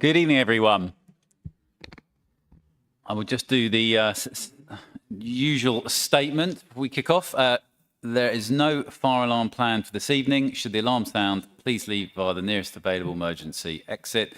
Good evening, everyone. I will just do the usual statement before we kick off. There is no fire alarm planned for this evening. Should the alarm sound, please leave via the nearest available emergency exit.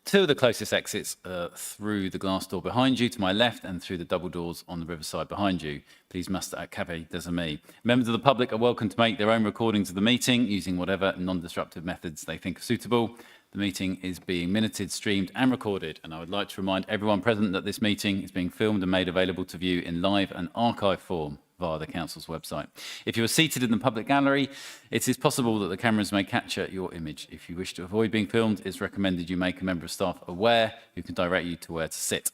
Two of the closest exits through the glass door behind you to my left and through the double doors on the riverside behind you. Please muster at Café des Amis. Members of the public are welcome to make their own recordings of the meeting using whatever non-disruptive methods they think are suitable. The meeting is being minuted, streamed and recorded, and I would like to remind everyone present that this meeting is being filmed and made available to view in live and archive form via the Council's website. If you are seated in the public gallery, it is possible that the cameras may capture your image. If you wish to avoid being filmed, it's recommended you make a member of staff aware who can direct you to where to sit.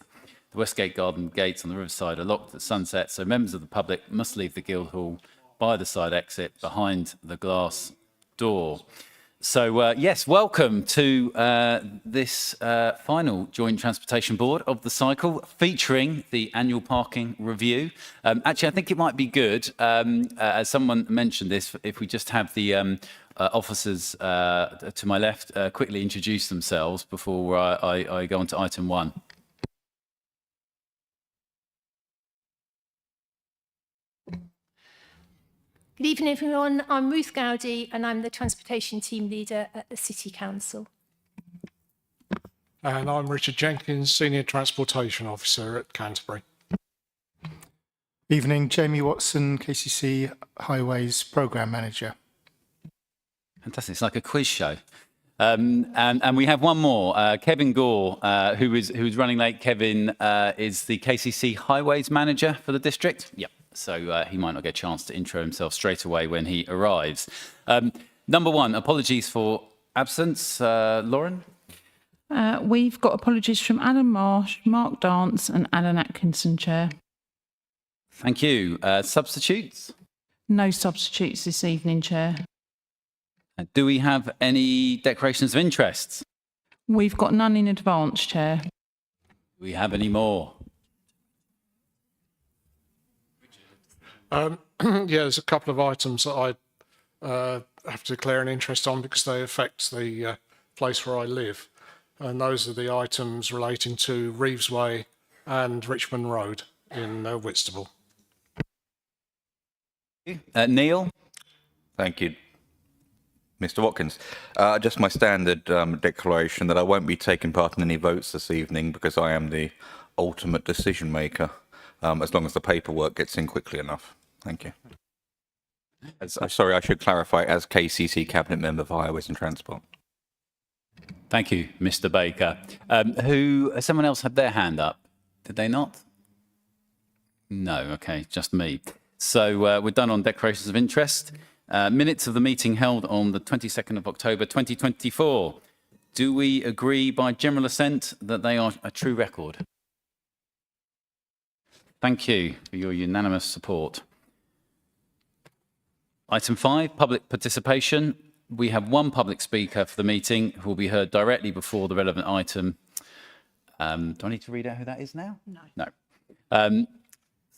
The Westgate Garden gates on the riverside are locked at sunset, so members of the public must leave the Guildhall by the side exit behind the glass door. So, yes, welcome to this final Joint Transportation Board of the cycle, featuring the annual parking review. Actually, I think it might be good, as someone mentioned this, if we just have the officers to my left quickly introduce themselves before I go on to item one. Good evening, everyone. I'm Ruth Gowdy, and I'm the Transportation Team Leader at the City Council. And I'm Richard Jenkins, Senior Transportation Officer at Canterbury. Evening, Jamie Watson, KCC Highways Programme Manager. Fantastic, it's like a quiz show. And we have one more, Kevin Gore, who's running late. Kevin is the KCC Highways Manager for the district. Yep. So he might not get a chance to intro himself straight away when he arrives. Number one, apologies for absence. Lauren? We've got apologies from Alan Marsh, Mark Dance and Alan Atkinson, Chair. Thank you. Substitutes? No substitutes this evening, Chair. Do we have any declarations of interest? We've got none in advance, Chair. Do we have any more? Yeah, there's a couple of items that I have to declare an interest on because they affect the place where I live. And those are the items relating to Reeves Way and Richmond Road in Whitstable. Neil? Thank you, Mr. Watkins. Just my standard declaration that I won't be taking part in any votes this evening because I am the ultimate decision maker, as long as the paperwork gets in quickly enough. Thank you. Sorry, I should clarify, as KCC Cabinet Member for Highways and Transport. Thank you, Mr. Baker. Someone else had their hand up, did they not? No, okay, just me. So we're done on declarations of interest. Minutes of the meeting held on the 22nd of October 2024. Do we agree by general assent that they are a true record? Thank you for your unanimous support. Item 5, public participation. We have one public speaker for the meeting who will be heard directly before the relevant item. Do I need to read out who that is now? No.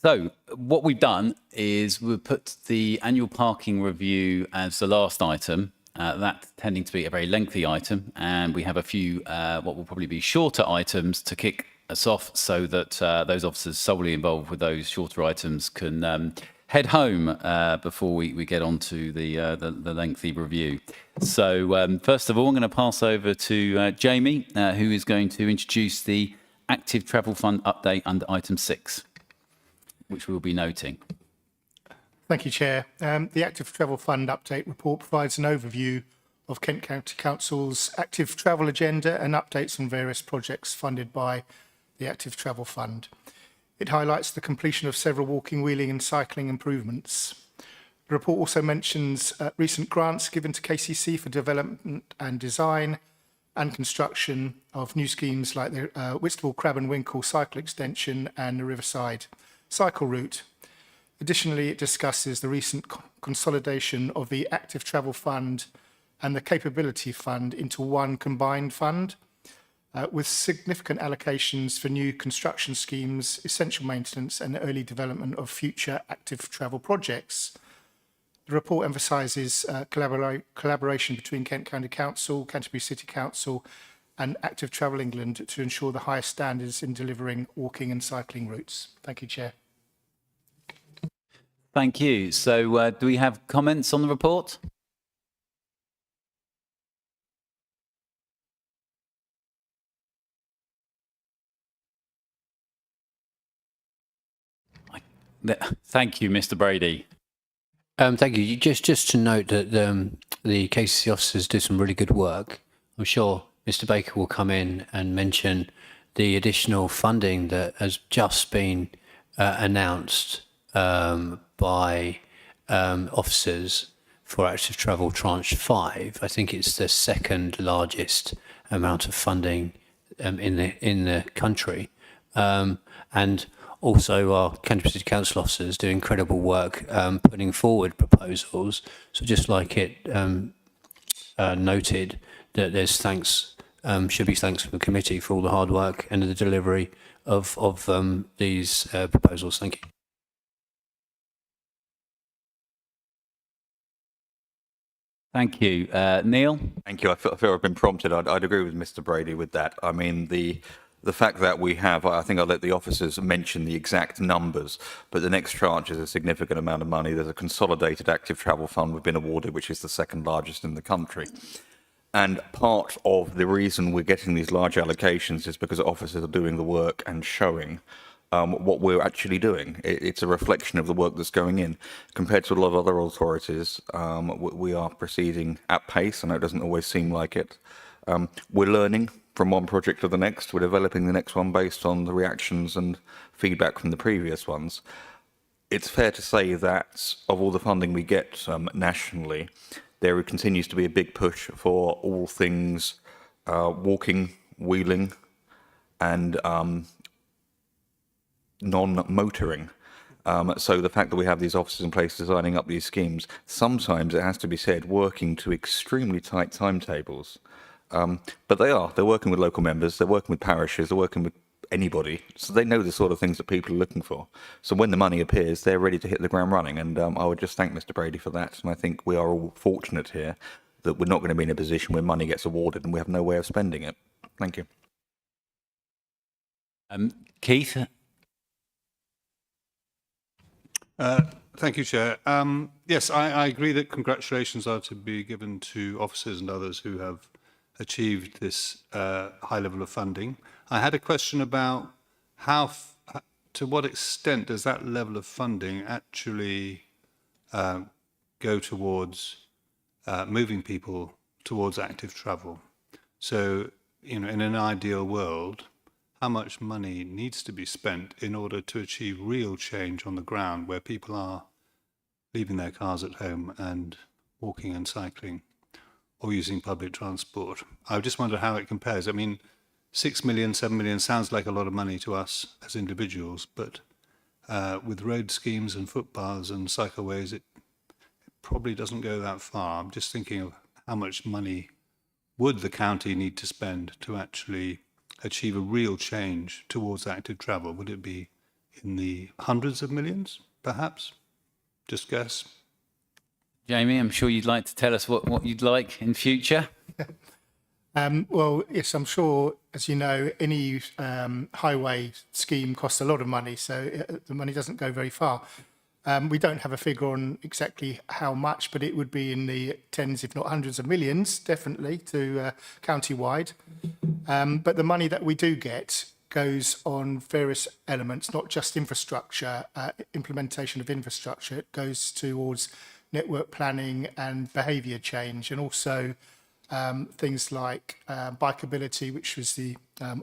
So what we've done is we've put the annual parking review as the last item, that tending to be a very lengthy item, and we have a few what will probably be shorter items to kick us off so that those officers solely involved with those shorter items can head home before we get on to the lengthy review. So first of all, I'm going to pass over to Jamie, who is going to introduce the Active Travel Fund update under item 6, which we'll be noting. Thank you, Chair. The Active Travel Fund update report provides an overview of Kent County Council's active travel agenda and updates on various projects funded by the Active Travel Fund. It highlights the completion of several walking, wheeling and cycling improvements. The report also mentions recent grants given to KCC for development and design and construction of new schemes like the Whitstable Crab and Winkle cycle extension and the Riverside cycle route. Additionally, it discusses the recent consolidation of the Active Travel Fund and the Capability Fund into one combined fund, with significant allocations for new construction schemes, essential maintenance and early development of future active travel projects. The report emphasises collaboration between Kent County Council, Canterbury City Council and Active Travel England to ensure the highest standards in delivering walking and cycling routes. Thank you, Chair. Thank you. So do we have comments on the report? Thank you, Mr. Brady. Thank you. Just to note that the KCC officers do some really good work. I'm sure Mr. Baker will come in and mention the additional funding that has just been announced by officers for Active Travel Tranche 5. I think it's the second largest amount of funding in the country, and also our Canterbury City Council officers do incredible work putting forward proposals. So just like it noted that there's thanks, should be thanks from the committee for all the hard work and the delivery of these proposals. Thank you. Thank you. Neil? Thank you. I feel I've been prompted. I'd agree with Mr. Brady with that. I mean, the fact that we have, I think I'll let the officers mention the exact numbers, but the next tranche is a significant amount of money. There's a consolidated active travel fund we've been awarded, which is the second largest in the country. And part of the reason we're getting these large allocations is because officers are doing the work and showing what we're actually doing. It's a reflection of the work that's going in. Compared to a lot of other authorities, we are proceeding at pace. I know it doesn't always seem like it. We're learning from one project to the next. We're developing the next one based on the reactions and feedback from the previous ones. It's fair to say that of all the funding we get nationally, there continues to be a big push for all things walking, wheeling, and non-motoring. So the fact that we have these officers in place designing up these schemes, sometimes it has to be said, working to extremely tight timetables. But they're working with local members, they're working with parishes, they're working with anybody. So they know the sort of things that people are looking for. So when the money appears, they're ready to hit the ground running. And I would just thank Mr. Brady for that. And I think we are all fortunate here that we're not going to be in a position where money gets awarded and we have no way of spending it. Thank you. Keith? Thank you, Chair. Yes, I agree that congratulations are to be given to officers and others who have achieved this high level of funding. I had a question about to what extent does that level of funding actually go towards moving people towards active travel? So, in an ideal world, how much money needs to be spent in order to achieve real change on the ground where people are leaving their cars at home and walking and cycling or using public transport? I just wonder how it compares. I mean, 6 million, 7 million sounds like a lot of money to us as individuals, but with road schemes and footpaths and cycleways, it probably doesn't go that far. I'm just thinking of how much money would the county need to spend to actually achieve a real change towards active travel? Would it be in the hundreds of millions, perhaps? Just guess. Jamie, I'm sure you'd like to tell us what you'd like in future. Well, yes, I'm sure, as you know, any highway scheme costs a lot of money, so the money doesn't go very far. We don't have a figure on exactly how much, but it would be in the tens, if not hundreds of millions, definitely, to county-wide. But the money that we do get goes on various elements, not just infrastructure, implementation of infrastructure. It goes towards network planning and behaviour change, and also things like bikeability, which was the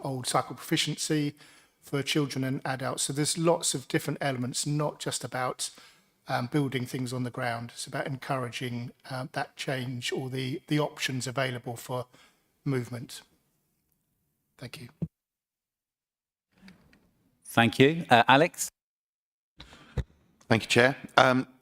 old cycle proficiency for children and adults. So there's lots of different elements, not just about building things on the ground. It's about encouraging that change or the options available for movement. Thank you. Thank you. Alex? Thank you, Chair.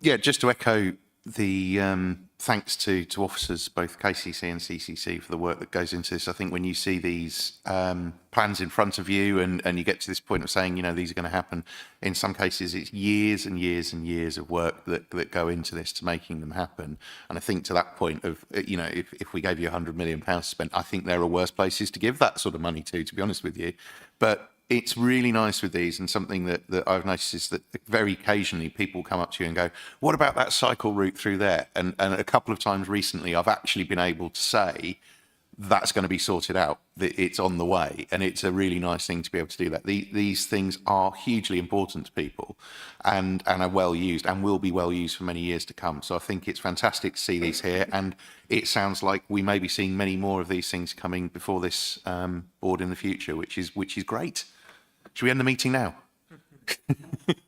Yeah, just to echo thanks to officers, both KCC and CCC, for the work that goes into this. I think when you see these plans in front of you and you get to this point of saying, you know, these are going to happen, in some cases it's years and years and years of work that go into this to making them happen. And I think to that point of, you know, if we gave you £100 million spent, I think there are worse places to give that sort of money to be honest with you. But it's really nice with these, and something that I've noticed is that very occasionally people come up to you and go, what about that cycle route through there? And a couple of times recently, I've actually been able to say, that's going to be sorted out, that it's on the way. And it's a really nice thing to be able to do that. These things are hugely important to people and are well used and will be well used for many years to come. So I think it's fantastic to see these here. And it sounds like we may be seeing many more of these things coming before this board in the future, which is great. Should we end the meeting now? Thank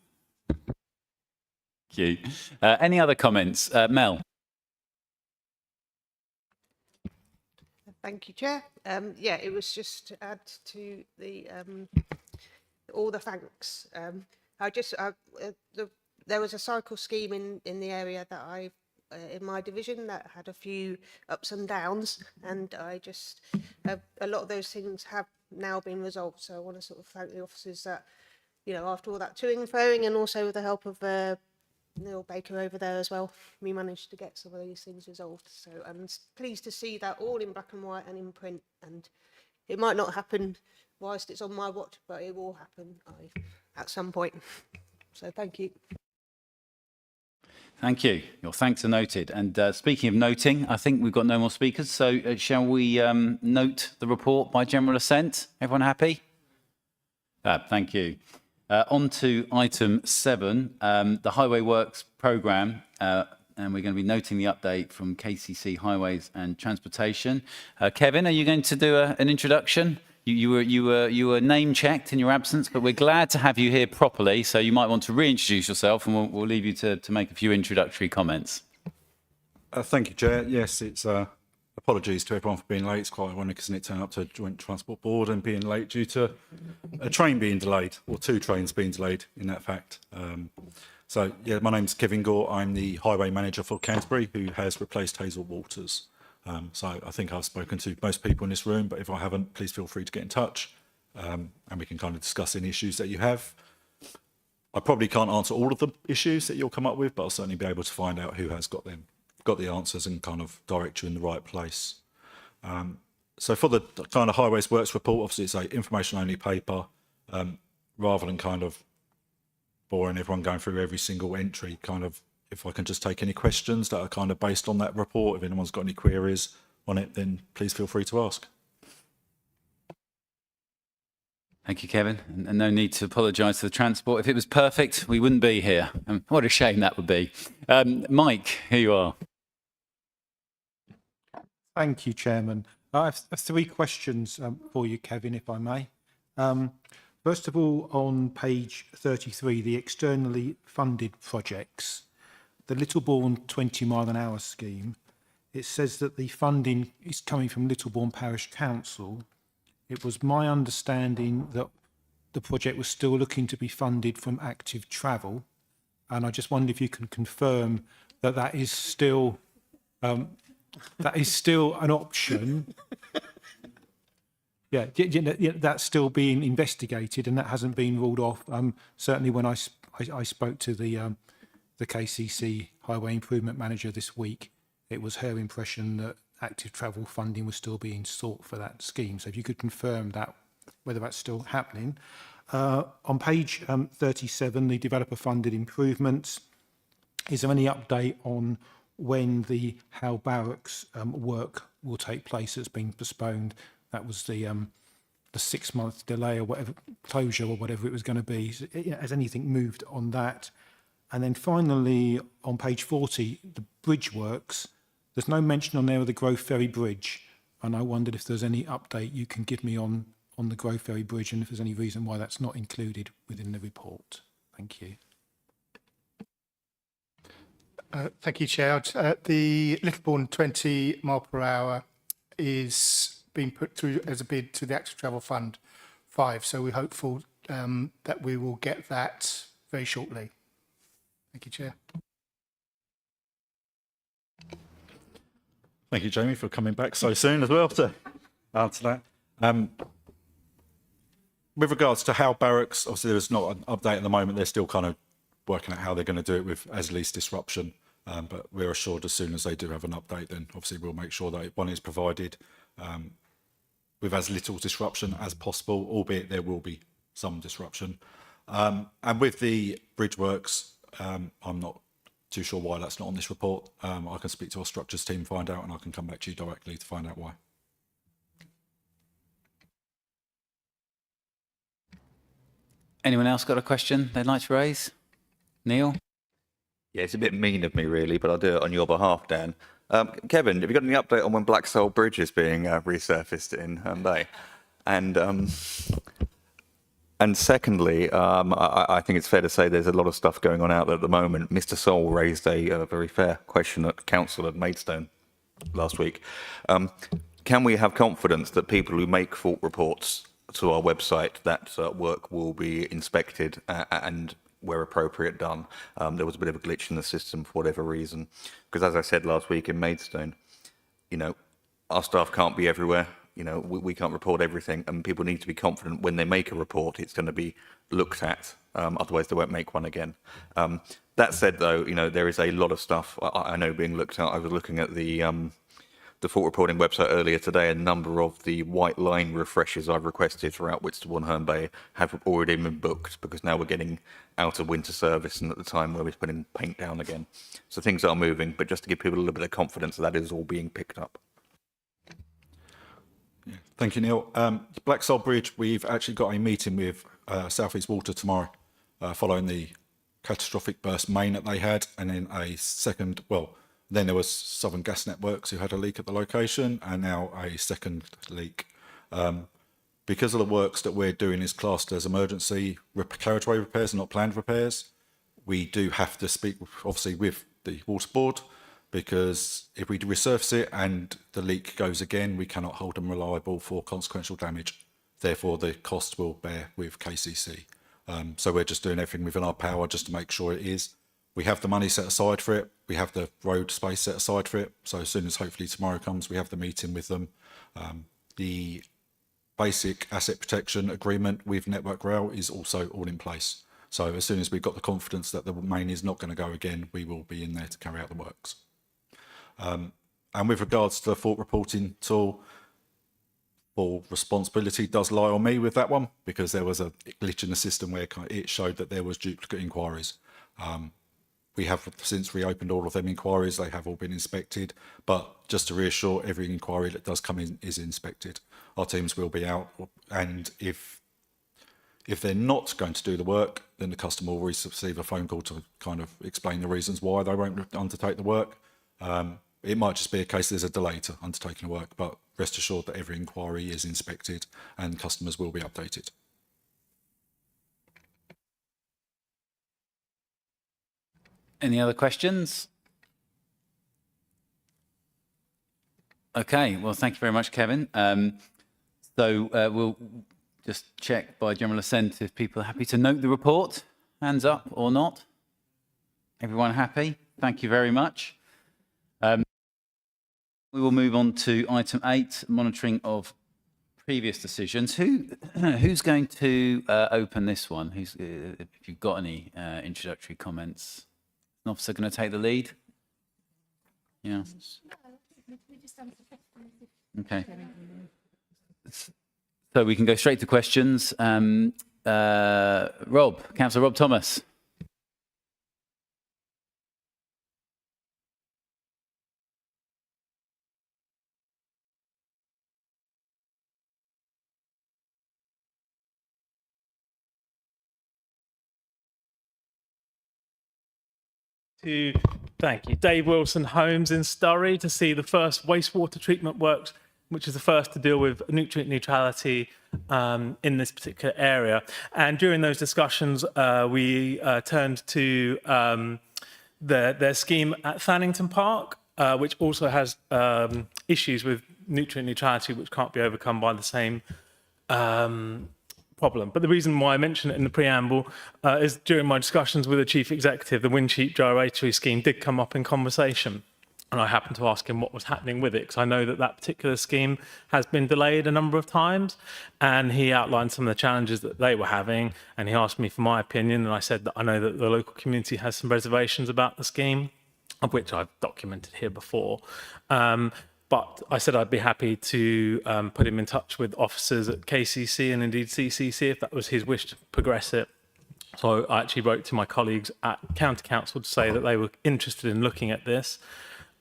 you. Any other comments? Mel? Thank you, Chair. Yeah, it was just to add to the all the thanks. There was a cycle scheme in the area that I in my division that had a few ups and downs, and I just a lot of those things have now been resolved. So I want to sort of thank the officers that, you know, after all that toing and froing, and also with the help of Neil Baker over there as well, we managed to get some of these things resolved. So I'm pleased to see that all in black and white and in print, and it might not happen whilst it's on my watch, but it will happen at some point. So thank you. Thank you. Your thanks are noted. And speaking of noting, I think we've got no more speakers. So shall we note the report by general assent? Everyone happy? Thank you. On to item 7, the Highway Works programme. And we're going to be noting the update from KCC Highways and Transportation. Kevin, are you going to do an introduction? You were name checked in your absence, but we're glad to have you here properly. So you might want to reintroduce yourself, and we'll leave you to make a few introductory comments. Thank you, Chair. Yes, it's apologies to everyone for being late. It's quite ironic, isn't it, turning up to a Joint Transport Board and being late due to a train being delayed, or 2 trains being delayed in that fact. So yeah, my name's Kevin Gore. I'm the Highway Manager for Canterbury, who has replaced Hazel Waters. So I think I've spoken to most people in this room, but if I haven't, please feel free to get in touch, and we can kind of discuss any issues that you have. I probably can't answer all of the issues that you'll come up with, but I'll certainly be able to find out who has got the answers and kind of direct you in the right place. So for the kind of Highways Works report, obviously it's an information-only paper, rather than kind of boring everyone going through every single entry. Kind of, if I can just take any questions that are kind of based on that report, if anyone's got any queries on it, then please feel free to ask. Thank you, Kevin. And no need to apologise to the transport. If it was perfect, we wouldn't be here. What a shame that would be. Mike, here you are. Thank you, Chairman. I have 3 questions for you, Kevin, if I may. First of all, on page 33, the externally funded projects, the Littlebourne 20 mile an hour scheme, it says that the funding is coming from Littlebourne Parish Council. It was my understanding that the project was still looking to be funded from Active Travel, and I just wondered if you can confirm that that is still an option. Yeah, that's still being investigated, and that hasn't been ruled off. Certainly, when I spoke to the KCC Highway Improvement Manager this week, it was her impression that Active Travel funding was still being sought for that scheme. So if you could confirm that, whether that's still happening. On page 37, the developer-funded improvements, is there any update on when the Howe Barracks work will take place that's been postponed? That was the 6-month delay or whatever, closure or whatever it was going to be. Has anything moved on that? And then finally, on page 40, the bridge works, there's no mention on there of the Grove Ferry Bridge. And I wondered if there's any update you can give me on the Grove Ferry Bridge, and if there's any reason why that's not included within the report. Thank you. Thank you, Chair. The Littlebourne 20 mile per hour is being put through as a bid to the Active Travel Fund 5. So we're hopeful that we will get that very shortly. Thank you, Chair. Thank you, Jamie, for coming back so soon as well to answer that. With regards to how barracks, obviously there's not an update at the moment. They're still kind of working out how they're going to do it with as least disruption. But we're assured as soon as they do have an update, then obviously we'll make sure that one is provided with as little disruption as possible, albeit there will be some disruption. And with the bridge works, I'm not too sure why that's not on this report. I can speak to our structures team, find out, and I can come back to you directly to find out why. Anyone else got a question they'd like to raise? Neil? Yeah, it's a bit mean of me, really, but I'll do it on your behalf, Dan. Kevin, have you got any update on when Blacksole Bridge is being resurfaced in Herne Bay? And secondly, I think it's fair to say there's a lot of stuff going on out there at the moment. Mr. Sol raised a very fair question at Council of Maidstone last week. Can we have confidence that people who make fault reports to our website, that work will be inspected and where appropriate done? There was a bit of a glitch in the system for whatever reason, because as I said last week in Maidstone, you know, our staff can't be everywhere. You know, we can't report everything, and people need to be confident when they make a report, it's going to be looked at. Otherwise, they won't make one again. That said, though, you know, there is a lot of stuff I know being looked at. I was looking at the fault reporting website earlier today. A number of the white line refreshes I've requested throughout Whitstable and Herne Bay have already been booked, because now we're getting out of winter service and at the time where we're putting paint down again. So things are moving, but just to give people a little bit of confidence that is all being picked up. Yeah. Thank you, Neil. Blacksole Bridge, we've actually got a meeting with South East Water tomorrow, following the catastrophic burst main that they had, and then a second, well, then there was Southern Gas Networks who had a leak at the location, and now a second leak. Because of the works that we're doing is classed as emergency carriageway repairs, not planned repairs, we do have to speak, obviously, with the Water Board, because if we resurface it and the leak goes again, we cannot hold them reliable for consequential damage. Therefore, the cost will bear with KCC. So we're just doing everything within our power just to make sure it is. We have the money set aside for it. We have the road space set aside for it. So as soon as hopefully tomorrow comes, we have the meeting with them. The basic asset protection agreement with Network Rail is also all in place. So as soon as we've got the confidence that the main is not going to go again, we will be in there to carry out the works. And with regards to the fault reporting tool, full responsibility does lie on me with that one, because there was a glitch in the system where it showed that there was duplicate inquiries. We have since reopened all of them inquiries. They have all been inspected, but just to reassure, every inquiry that does come in is inspected. Our teams will be out, and if they're not going to do the work, then the customer will receive a phone call to kind of explain the reasons why they won't undertake the work. It might just be a case there's a delay to undertaking the work, but rest assured that every inquiry is inspected and customers will be updated. Any other questions? Okay, well, thank you very much, Kevin. So we'll just check by general assent if people are happy to note the report. Hands up or not? Everyone happy? Thank you very much. We will move on to item 8, monitoring of previous decisions. Who's going to open this one? If you've got any introductory comments. An officer going to take the lead? Yeah. Okay. So we can go straight to questions. Councillor Rob Thomas. Thank you. Dave Wilson Homes in Surrey to see the first wastewater treatment works, which is the first to deal with nutrient neutrality in this particular area. And during those discussions, we turned to their scheme at Fannington Park, which also has issues with nutrient neutrality, which can't be overcome by the same problem. But the reason why I mention it in the preamble is during my discussions with the chief executive, the Windsheep Gyratory scheme did come up in conversation. And I happened to ask him what was happening with it, because I know that that particular scheme has been delayed a number of times. And he outlined some of the challenges that they were having. And he asked me for my opinion. And I said that I know that the local community has some reservations about the scheme, of which I've documented here before. But I said I'd be happy to put him in touch with officers at KCC and indeed CCC if that was his wish to progress it. So I actually wrote to my colleagues at County Council to say that they were interested in looking at this.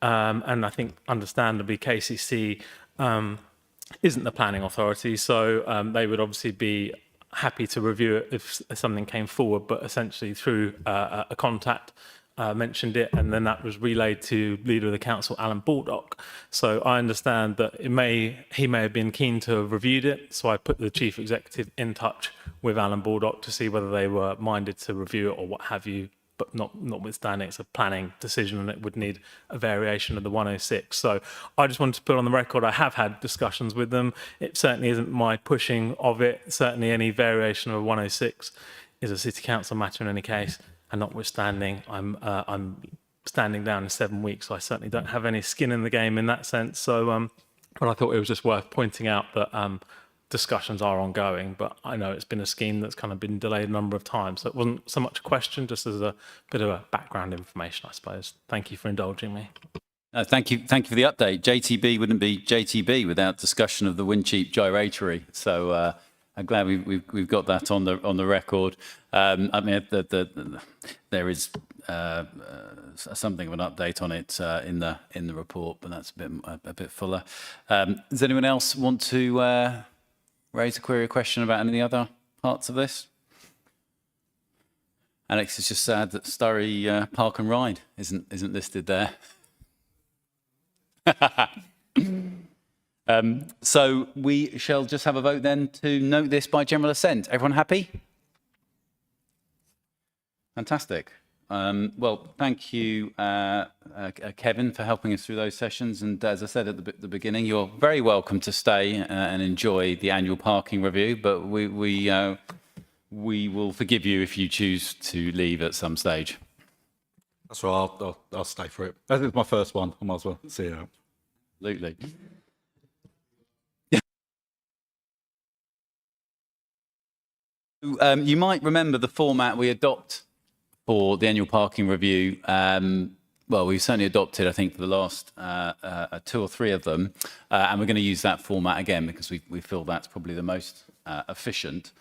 And I think, understandably, KCC isn't the planning authority, so they would obviously be happy to review it if something came forward, but essentially through a contact mentioned it, and then that was relayed to Leader of the Council, Alan Baldock. So I understand that he may have been keen to have reviewed it, so I put the Chief Executive in touch with Alan Baldock to see whether they were minded to review it or what have you. But notwithstanding, it's a planning decision and it would need a variation of the 106. So I just wanted to put on the record, I have had discussions with them. It certainly isn't my pushing of it. Certainly any variation of 106 is a City Council matter in any case. And notwithstanding, I'm standing down in 7 weeks, so I certainly don't have any skin in the game in that sense. So, but I thought it was just worth pointing out that discussions are ongoing, but I know it's been a scheme that's kind of been delayed a number of times. So it wasn't so much a question, just as a bit of a background information, I suppose. Thank you for indulging me. Thank you for the update. JTB wouldn't be JTB without discussion of the Wincheap gyratory. So I'm glad we've got that on the record. I mean, there is something of an update on it in the report, but that's a bit fuller. Does anyone else want to raise a query or question about any other parts of this? Alex, it's just sad that Sturry Park and Ride isn't listed there. So we shall just have a vote then to note this by general assent. Everyone happy? Fantastic. Well, thank you, Kevin, for helping us through those sessions. And as I said at the beginning, you're very welcome to stay and enjoy the annual parking review, but we will forgive you if you choose to leave at some stage. That's right, I'll stay for it. That is my first one. I might as well see it out. Absolutely. You might remember the format we adopt for the annual parking review. Well, we've certainly adopted, I think, for the last 2 or 3 of them. And we're going to use that format again because we feel that's probably the most efficient.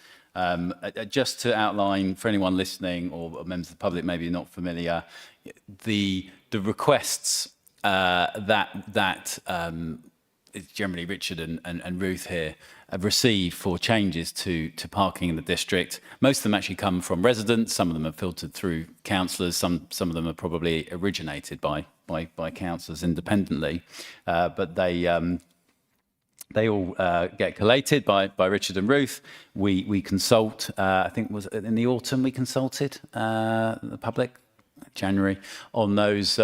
Just to outline for anyone listening or members of the public maybe not familiar, the requests that it's generally Richard and Ruth here have received for changes to parking in the district. Most of them actually come from residents. Some of them are filtered through councillors. Some of them are probably originated by councillors independently. But they all get collated by Richard and Ruth. We consult. I think it was in the autumn we consulted the public, January, on those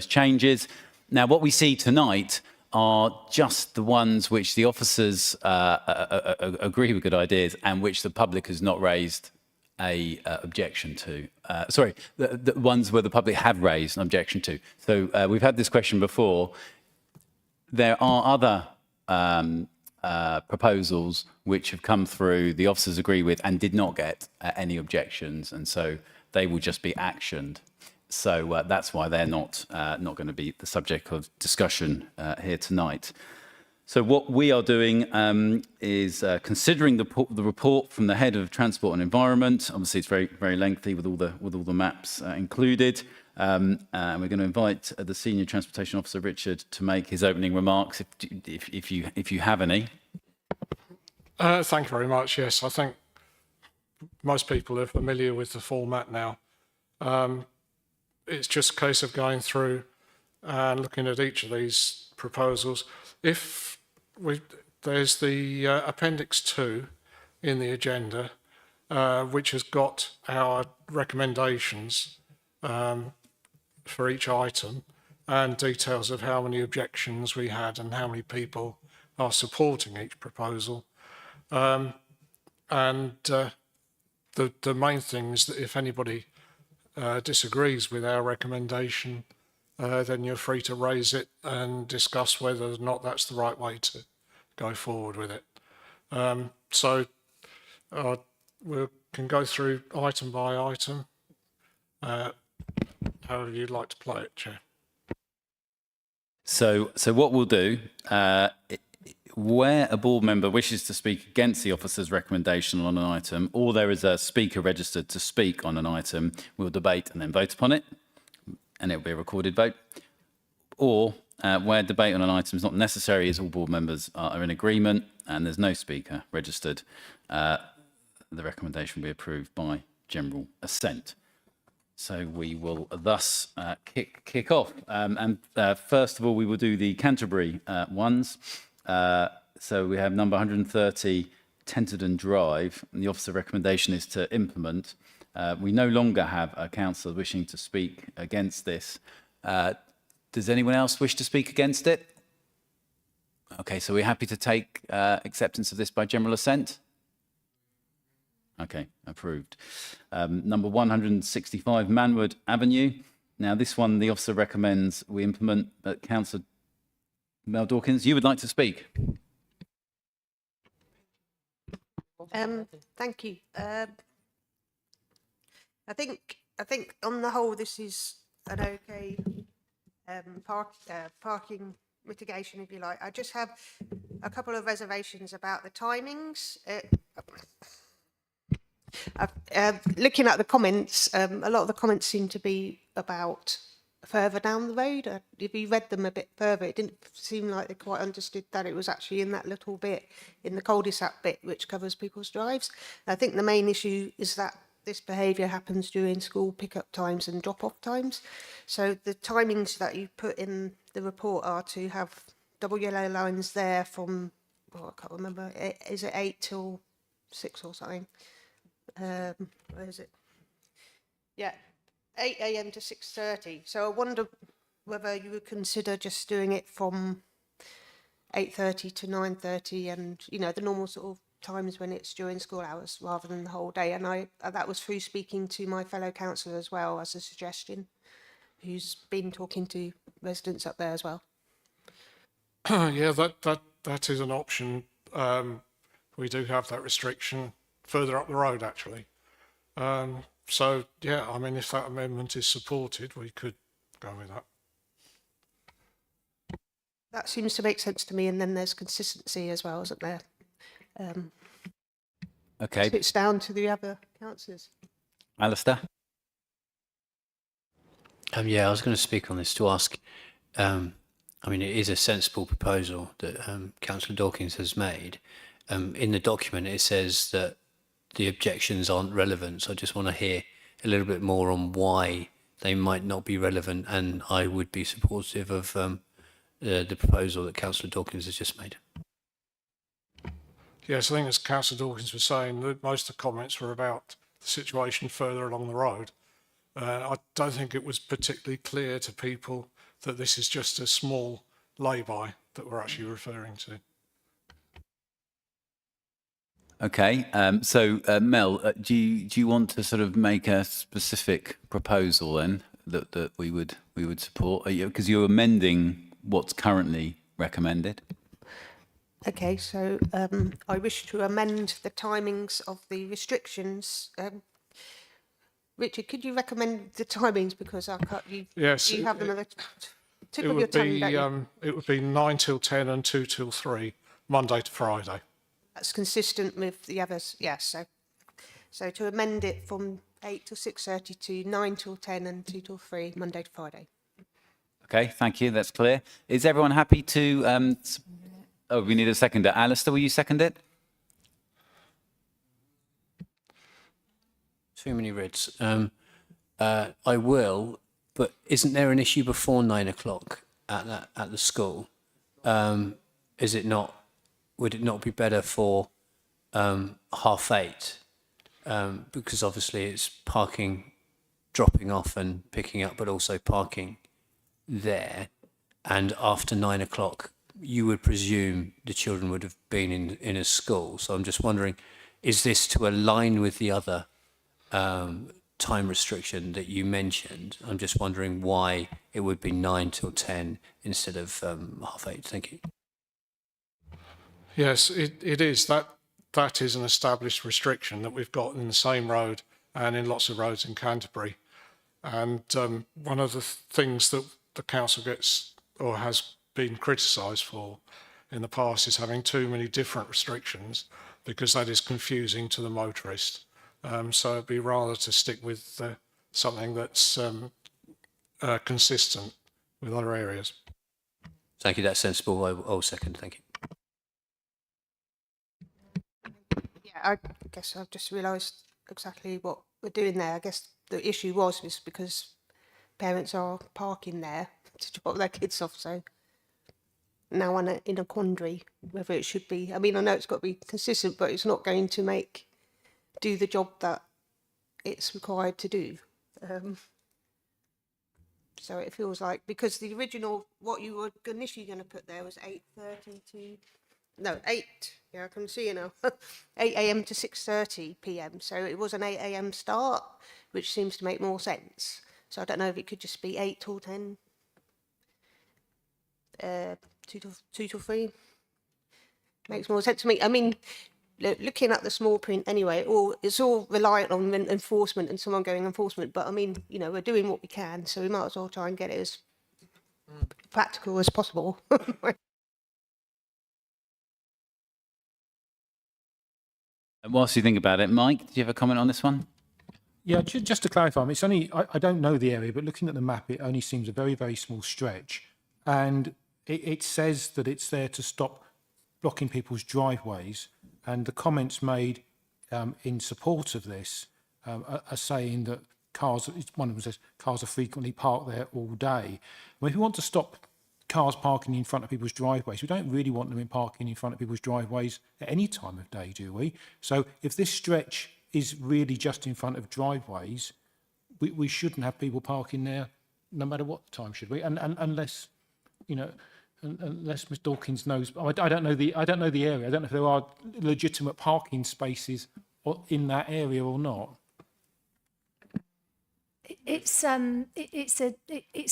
changes. Now, what we see tonight are just the ones which the officers agree with good ideas and which the public has not raised a objection to. Sorry, the ones where the public have raised an objection to. So we've had this question before. There are other proposals which have come through, the officers agree with and did not get any objections, and so they will just be actioned. So that's why they're not going to be the subject of discussion here tonight. So what we are doing is considering the report from the head of Transport and Environment. Obviously, it's very lengthy with all the maps included. And we're going to invite the Senior Transportation Officer, Richard, to make his opening remarks, if you have any. Thank you very much. Yes, I think most people are familiar with the format now. It's just a case of going through and looking at each of these proposals. There's the Appendix 2 in the agenda, which has got our recommendations for each item and details of how many objections we had and how many people are supporting each proposal. The main thing is that if anybody disagrees with our recommendation, then you're free to raise it and discuss whether or not that's the right way to go forward with it. So we can go through item by item. However you'd like to play it, Chair. So what we'll do, where a board member wishes to speak against the officer's recommendation on an item, or there is a speaker registered to speak on an item, we'll debate and then vote upon it, and it will be a recorded vote. Or where debate on an item is not necessary, as all board members are in agreement and there's no speaker registered, the recommendation will be approved by general assent. So we will thus kick off. First of all, we will do the Canterbury ones. So we have number 130, Tenterden Drive, and the officer recommendation is to implement. We no longer have a councillor wishing to speak against this. Does anyone else wish to speak against it? Okay, so we're happy to take acceptance of this by general assent? Okay, approved. Number 165, Manwood Avenue. Now, this one, the officer recommends we implement. Councillor Mel Dawkins, you would like to speak? Thank you. I think on the whole, this is an okay parking mitigation, if you like. I just have a couple of reservations about the timings. Looking at the comments, a lot of the comments seem to be about further down the road. If you read them a bit further, it didn't seem like they quite understood that it was actually in that little bit, in the cul-de-sac bit, which covers people's drives. I think the main issue is that this behaviour happens during school pickup times and drop-off times. So the timings that you put in the report are to have double yellow lines there from, I can't remember, is it 8 till 6 or something? Where is it? Yeah, 8 a.m. to 6:30. So I wonder whether you would consider just doing it from 8:30 to 9:30, and the normal sort of times when it's during school hours, rather than the whole day. And that was through speaking to my fellow councillor as well as a suggestion, who's been talking to residents up there as well. Yeah, that is an option. We do have that restriction further up the road, actually. So, yeah, I mean, if that amendment is supported, we could go with that. That seems to make sense to me, and then there's consistency as well, isn't there? Okay. So it's down to the other councillors. Alistair? Yeah, I was going to speak on this to ask, I mean, it is a sensible proposal that Councillor Dawkins has made. In the document, it says that the objections aren't relevant, so I just want to hear a little bit more on why they might not be relevant, and I would be supportive of the proposal that Councillor Dawkins has just made. Yes, I think as Councillor Dawkins was saying, that most of the comments were about the situation further along the road. I don't think it was particularly clear to people that this is just a small lay-by that we're actually referring to. Okay, so Mel, do you want to sort of make a specific proposal then that we would support? Because you're amending what's currently recommended. Okay, so I wish to amend the timings of the restrictions. Richard, could you recommend the timings, because I can't. Yes, you have them at the tip of your tongue, don't you? It would be 9 till 10 and 2 till 3, Monday to Friday. That's consistent with the others, yes. So to amend it from 8 till 6:30 to 9 till 10 and 2 till 3, Monday to Friday. Okay, thank you. That's clear. Is everyone happy to? Oh, we need a seconder. Alistair, will you second it? Too many Rids. I will, but isn't there an issue before 9 o'clock at the school? Is it not? Would it not be better for 8:30? Because obviously it's parking, dropping off and picking up, but also parking there. And after 9 o'clock, you would presume the children would have been in a school. So I'm just wondering, is this to align with the other time restriction that you mentioned. I'm just wondering why it would be 9 till 10 instead of 8:30. Thank you. Yes, it is. That is an established restriction that we've got in the same road and in lots of roads in Canterbury. And one of the things that the council gets or has been criticised for in the past is having too many different restrictions, because that is confusing to the motorist. So it'd be rather to stick with something that's consistent with other areas. Thank you. That's sensible. I'll second. Thank you. Yeah, I guess I've just realised exactly what we're doing there. I guess the issue was because parents are parking there to drop their kids off. So now I'm in a quandary whether it should be. I mean, I know it's got to be consistent, but it's not going to do the job that it's required to do. So it feels like, because the original, what you were initially going to put there was 8:30 to, no, 8, yeah, I can see it now, 8 a.m. to 6:30 p.m. So it was an 8 a.m. start, which seems to make more sense. So I don't know if it could just be 8 till 10, 2 till 3. Makes more sense to me. I mean, looking at the small print anyway, it's all reliant on enforcement and someone going enforcement. But I mean, you know, we're doing what we can, so we might as well try and get it as practical as possible. And whilst you think about it, Mike, do you have a comment on this one? Yeah, just to clarify, I mean, it's only, I don't know the area, but looking at the map, it only seems a very, very small stretch. And it says that it's there to stop blocking people's driveways. And the comments made in support of this are saying that cars, one of them says, cars are frequently parked there all day. Well, if we want to stop cars parking in front of people's driveways, we don't really want them parking in front of people's driveways at any time of day, do we? So if this stretch is really just in front of driveways, we shouldn't have people parking there no matter what time, should we? And unless, you know, unless Ms Dawkins knows, I don't know the area. I don't know if there are legitimate parking spaces in that area or not. It's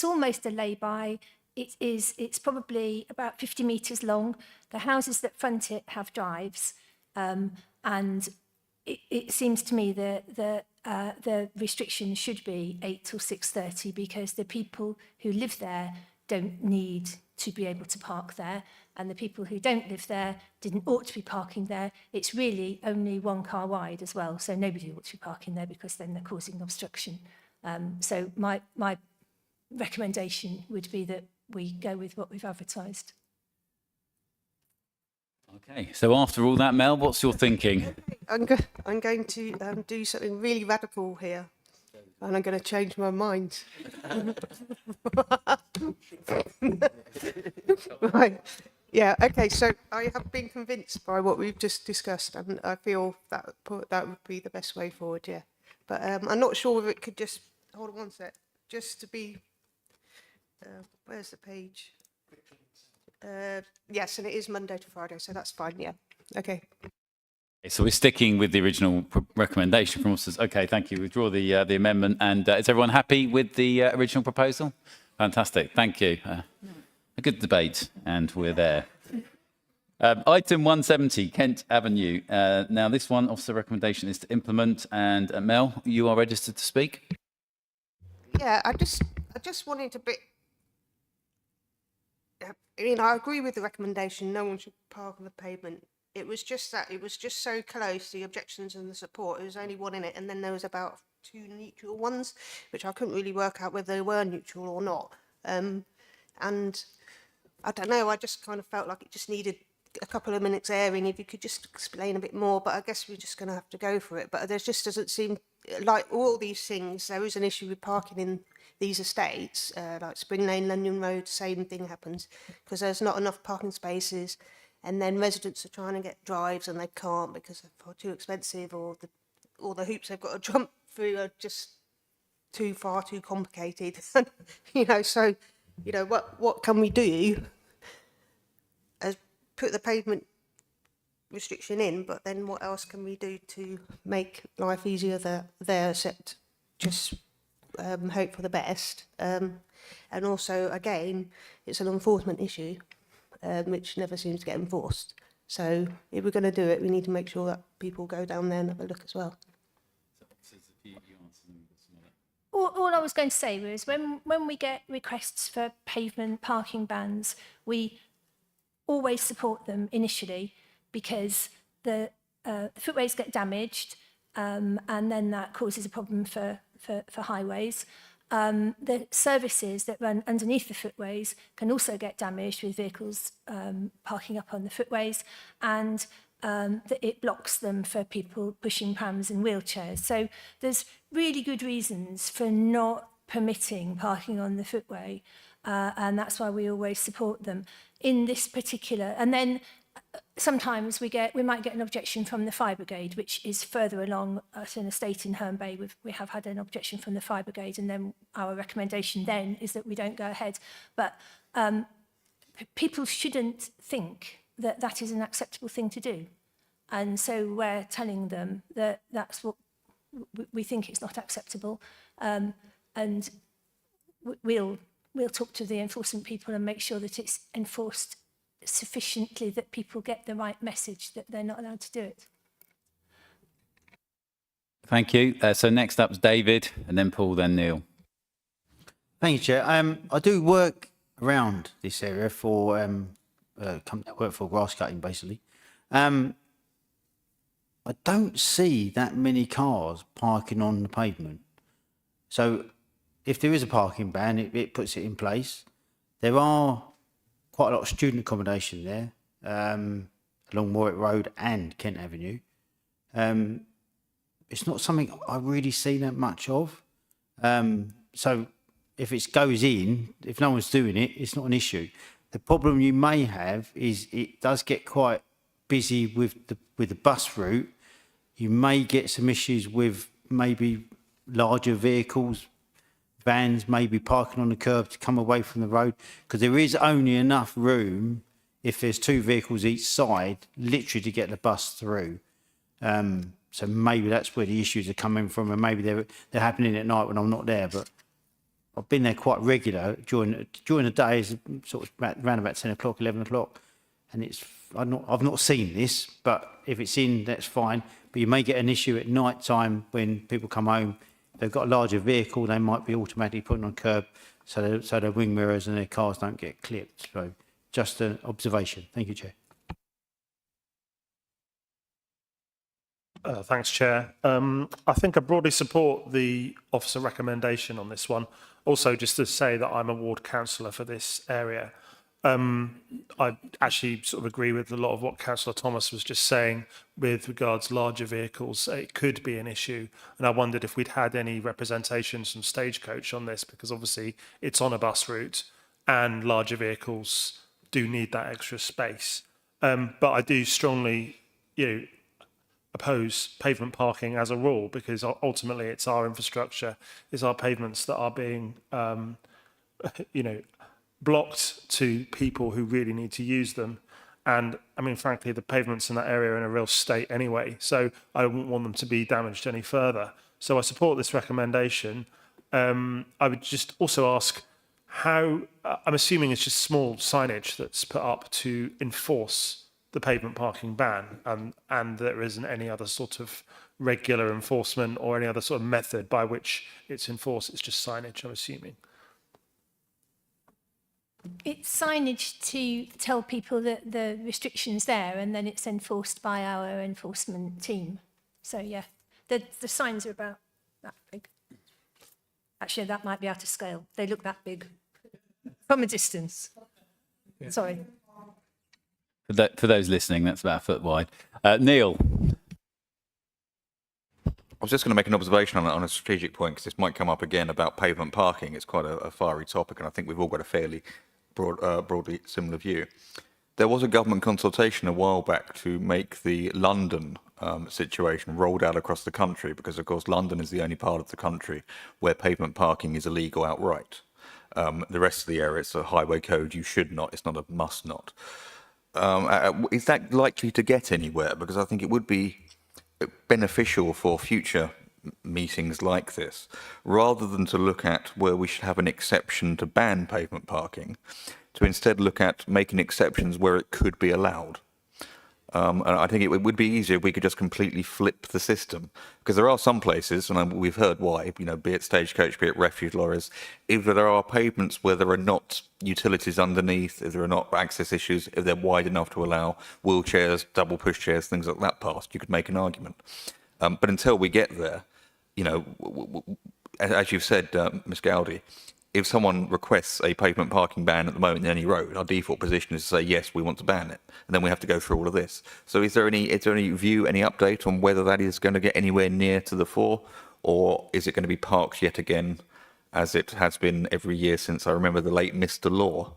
almost a lay-by. It's probably about 50 metres long. The houses that front it have drives, and it seems to me that the restriction should be 8 till 6:30, because the people who live there don't need to be able to park there, and the people who don't live there didn't ought to be parking there. It's really only one car wide as well, so nobody ought to be parking there, because then they're causing obstruction. So my recommendation would be that we go with what we've advertised. Okay, so after all that, Mel, what's your thinking? I'm going to do something really radical here, and I'm going to change my mind. Right. Yeah. Okay. So I have been convinced by what we've just discussed, and I feel that would be the best way forward. Yeah. But I'm not sure if it could just hold on one sec, just to be. Where's the page? Yes, and it is Monday to Friday, so that's fine. Yeah. Okay. So we're sticking with the original recommendation from officers. Okay, thank you. Withdraw the amendment. And is everyone happy with the original proposal? Fantastic. Thank you. A good debate, and we're there. Item 170, Kent Avenue. Now, this one, officer recommendation is to implement. And Mel, you are registered to speak. Yeah, I just wanted a bit. I mean, I agree with the recommendation. No one should park on the pavement. It was just that it was just so close, the objections and the support. There was only one in it, and then there was about 2 neutral ones, which I couldn't really work out whether they were neutral or not. And I don't know, I just kind of felt like it just needed a couple of minutes airing. If you could just explain a bit more, but I guess we're just going to have to go for it. But there just doesn't seem, like all these things, there is an issue with parking in these estates, like Spring Lane, London Road, same thing happens, because there's not enough parking spaces. And then residents are trying to get drives and they can't because they're too expensive, or the hoops they've got to jump through are just too complicated. You know, so, you know, what can we do? As put the pavement restriction in, but then what else can we do to make life easier there except just hope for the best. And also, again, it's an enforcement issue, which never seems to get enforced. So if we're going to do it, we need to make sure that people go down there and have a look as well. All I was going to say was when we get requests for pavement parking bans, we always support them initially because the footways get damaged and then that causes a problem for highways. The services that run underneath the footways can also get damaged with vehicles parking up on the footways, and that it blocks them for people pushing prams and wheelchairs. So there's really good reasons for not permitting parking on the footway, and that's why we always support them in this particular. And then sometimes we might get an objection from the fire brigade, which is further along at an estate in Herne Bay. We have had an objection from the fire brigade, and then our recommendation then is that we don't go ahead. But people shouldn't think that that is an acceptable thing to do. And so we're telling them that that's what we think it's not acceptable. And we'll talk to the enforcement people and make sure that it's enforced sufficiently that people get the right message that they're not allowed to do it. Thank you. So next up is David, and then Paul, then Neil. Thank you, Chair. I do work around this area for company that work for grass cutting, basically. I don't see that many cars parking on the pavement. So if there is a parking ban, it puts it in place. There are quite a lot of student accommodation there, along Warwick Road and Kent Avenue. It's not something I really see that much of. So if it goes in, if no one's doing it, it's not an issue. The problem you may have is it does get quite busy with the bus route. You may get some issues with maybe larger vehicles, vans maybe parking on the curb to come away from the road, because there is only enough room if there's two vehicles each side, literally to get the bus through. So maybe that's where the issues are coming from, and maybe they're happening at night when I'm not there. But I've been there quite regular during the day, is sort of around about 10 o'clock, 11 o'clock, and I've not seen this, but if it's in, that's fine. But you may get an issue at night time when people come home. They've got a larger vehicle, they might be automatically put on curb, so their wing mirrors and their cars don't get clipped. So just an observation. Thank you, Chair. Thanks, Chair. I think I broadly support the officer recommendation on this one. Also, just to say that I'm a ward councillor for this area. I actually sort of agree with a lot of what Councillor Thomas was just saying with regards to larger vehicles. It could be an issue, and I wondered if we'd had any representations from Stagecoach on this, because obviously it's on a bus route and larger vehicles do need that extra space. But I do strongly, oppose pavement parking as a rule, because ultimately it's our infrastructure, it's our pavements that are being, blocked to people who really need to use them. And I mean, frankly, the pavements in that area are in a real state anyway, so I wouldn't want them to be damaged any further. So I support this recommendation. I would just also ask how, I'm assuming it's just small signage that's put up to enforce the pavement parking ban, and there isn't any other sort of regular enforcement or any other sort of method by which it's enforced. It's just signage, I'm assuming. It's signage to tell people that the restriction's there, and then it's enforced by our enforcement team. So yeah, the signs are about that big. Actually, that might be out of scale. They look that big from a distance. Yeah. Sorry. For those listening, that's about a foot wide. Neil. I was just going to make an observation on a strategic point, because this might come up again about pavement parking. It's quite a fiery topic, and I think we've all got a fairly broadly similar view. There was a government consultation a while back to make the London situation rolled out across the country, because of course London is the only part of the country where pavement parking is illegal outright. The rest of the area, it's a highway code, you should not, it's not a must not. Is that likely to get anywhere? Because I think it would be beneficial for future meetings like this, rather than to look at where we should have an exception to ban pavement parking, to instead look at making exceptions where it could be allowed. And I think it would be easier if we could just completely flip the system, because there are some places, and we've heard why, you know, be it stagecoach, be it refuge lorries, if there are pavements where there are not utilities underneath, if there are not access issues, if they're wide enough to allow wheelchairs, double pushchairs, things like that past, you could make an argument. But until we get there, you know, as you've said, Ms. Gowdy, if someone requests a pavement parking ban at the moment in any road, our default position is to say, yes, we want to ban it. And then we have to go through all of this. So is there any view, any update on whether that is going to get anywhere near to the fore, or is it going to be parked yet again, as it has been every year since I remember the late Mr. Law,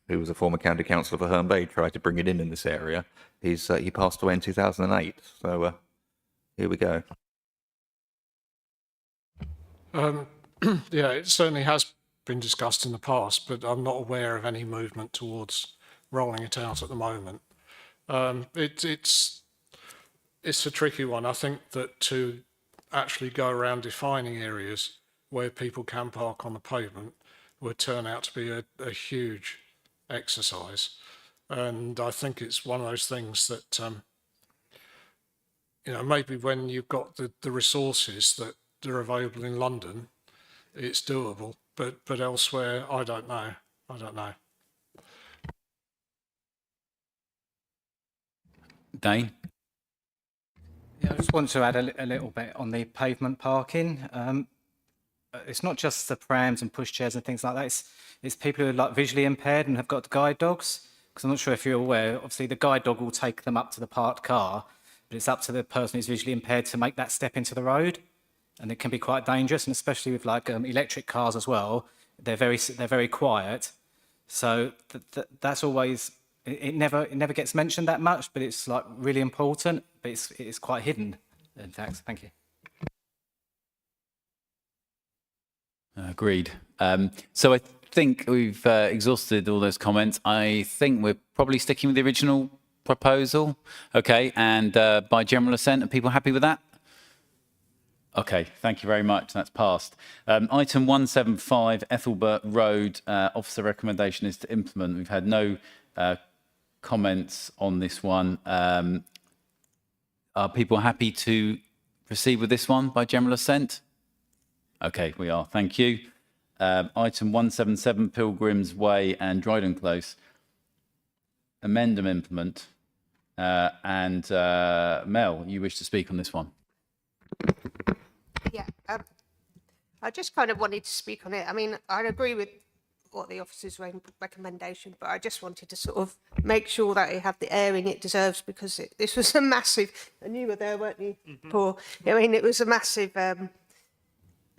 who was a former county councillor for Herne Bay, tried to bring it in this area. He passed away in 2008. So here we go. Yeah, it certainly has been discussed in the past, but I'm not aware of any movement towards rolling it out at the moment. It's a tricky one. I think that to actually go around defining areas where people can park on the pavement would turn out to be a huge exercise. And I think it's one of those things that, you know, maybe when you've got the resources that are available in London, it's doable. But elsewhere, I don't know. Dane? Yeah, I just want to add a little bit on the pavement parking. It's not just the prams and pushchairs and things like that. It's people who are like visually impaired and have got guide dogs. Because I'm not sure if you're aware, obviously the guide dog will take them up to the parked car, but it's up to the person who's visually impaired to make that step into the road. And it can be quite dangerous, and especially with like electric cars as well. They're very quiet, so that's always it never gets mentioned that much, but it's like really important. But it's quite hidden, in fact. Thank you. Agreed. So I think we've exhausted all those comments. I think we're probably sticking with the original proposal. Okay, and by general assent, are people happy with that? Okay, thank you very much. That's passed. Item 175, Ethelbert Road, officer recommendation is to implement. We've had no comments on this one. Are people happy to proceed with this one by general assent? Okay, we are. Thank you. Item 177, Pilgrims Way and Dryden Close. Amend and implement. And Mel, you wish to speak on this one? Yeah, I just kind of wanted to speak on it. I mean, I agree with what the officer's recommendation, but I just wanted to sort of make sure that it had the airing it deserves, because this was a massive, and you were there, weren't you, Paul? I mean, it was a massive, there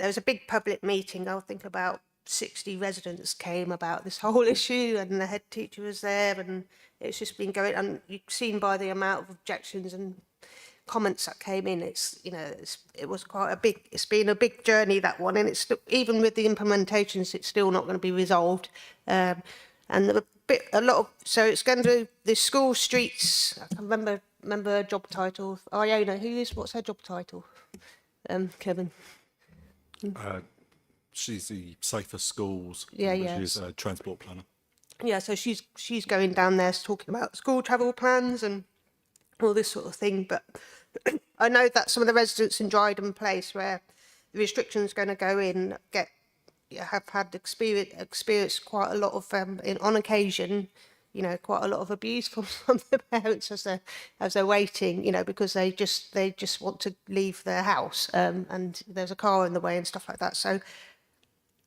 was a big public meeting. I think about 60 residents came about this whole issue, and the head teacher was there, and it's just been going, and you've seen by the amount of objections and comments that came in, it was quite a big, it's been a big journey, that one, and it's even with the implementations, it's still not going to be resolved. And so it's going to the school streets. I can remember her job title. Iona, what's her job title? Kevin. She's the Safer Schools. Yeah. She's a transport planner. Yeah, so she's going down there talking about school travel plans and all this sort of thing. But I know that some of the residents in Dryden Place, where the restrictions going to go in, have had experienced quite a lot of, on occasion, quite a lot of abuse from the parents as they're waiting, because they just want to leave their house, and there's a car in the way and stuff like that. So,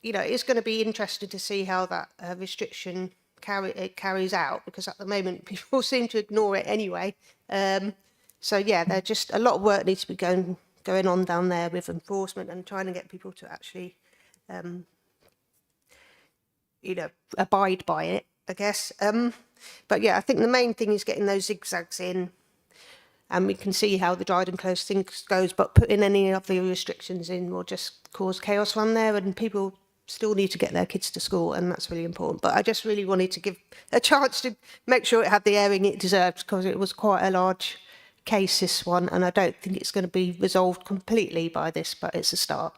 it's going to be interesting to see how that restriction carries out, because at the moment people seem to ignore it anyway. So yeah, there's just a lot of work needs to be going on down there with enforcement and trying to get people to actually, abide by it, I guess. But yeah, I think the main thing is getting those zigzags in, and we can see how the Dryden Close thing goes, but putting any of the restrictions in will just cause chaos around there, and people still need to get their kids to school, and that's really important. But I just really wanted to give a chance to make sure it had the airing it deserved, because it was quite a large case, this one, and I don't think it's going to be resolved completely by this, but it's a start.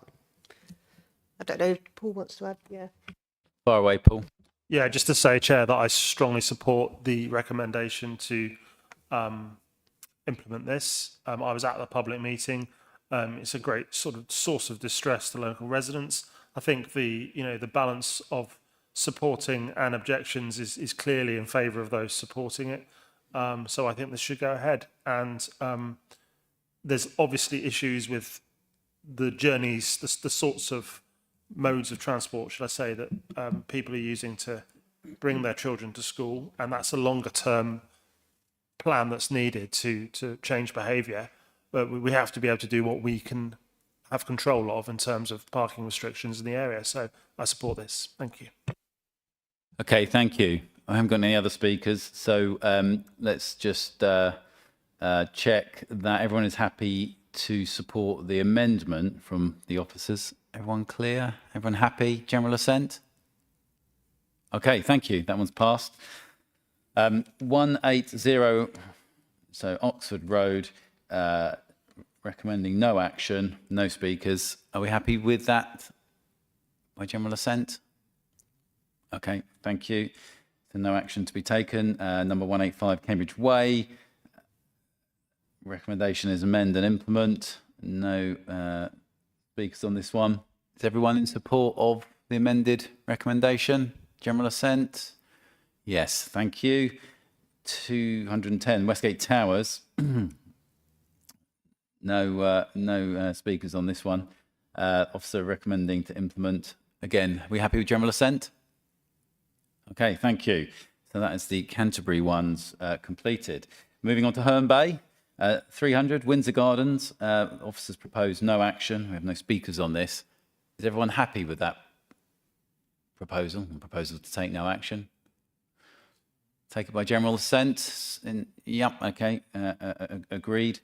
I don't know if Paul wants to add. Yeah. Far away, Paul. Yeah, just to say, Chair, that I strongly support the recommendation to implement this. I was at the public meeting. It's a great sort of source of distress to local residents. I think the balance of supporting and objections is clearly in favour of those supporting it. So I think this should go ahead. And there's obviously issues with the journeys, the sorts of modes of transport, should I say, that people are using to bring their children to school, and that's a longer term plan that's needed to change behaviour. But we have to be able to do what we can have control of in terms of parking restrictions in the area. So I support this. Thank you. Okay, thank you. I haven't got any other speakers, so let's just check that everyone is happy to support the amendment from the officers. Everyone clear? Everyone happy? General assent? Okay, thank you. That one's passed. 180, so Oxford Road, recommending no action, no speakers. Are we happy with that by general assent? Okay, thank you. So no action to be taken. Number 185 Cambridge Way. Recommendation is amend and implement. No speakers on this one. Is everyone in support of the amended recommendation? General assent? Yes, thank you. 210 Westgate Towers. No speakers on this one. Officer recommending to implement. Again, are we happy with general assent? Okay, thank you. So that is the Canterbury ones completed. Moving on to Herne Bay. 300 Windsor Gardens. Officers propose no action. We have no speakers on this. Is everyone happy with that proposal to take no action? Take it by general assent. Yep, okay, agreed.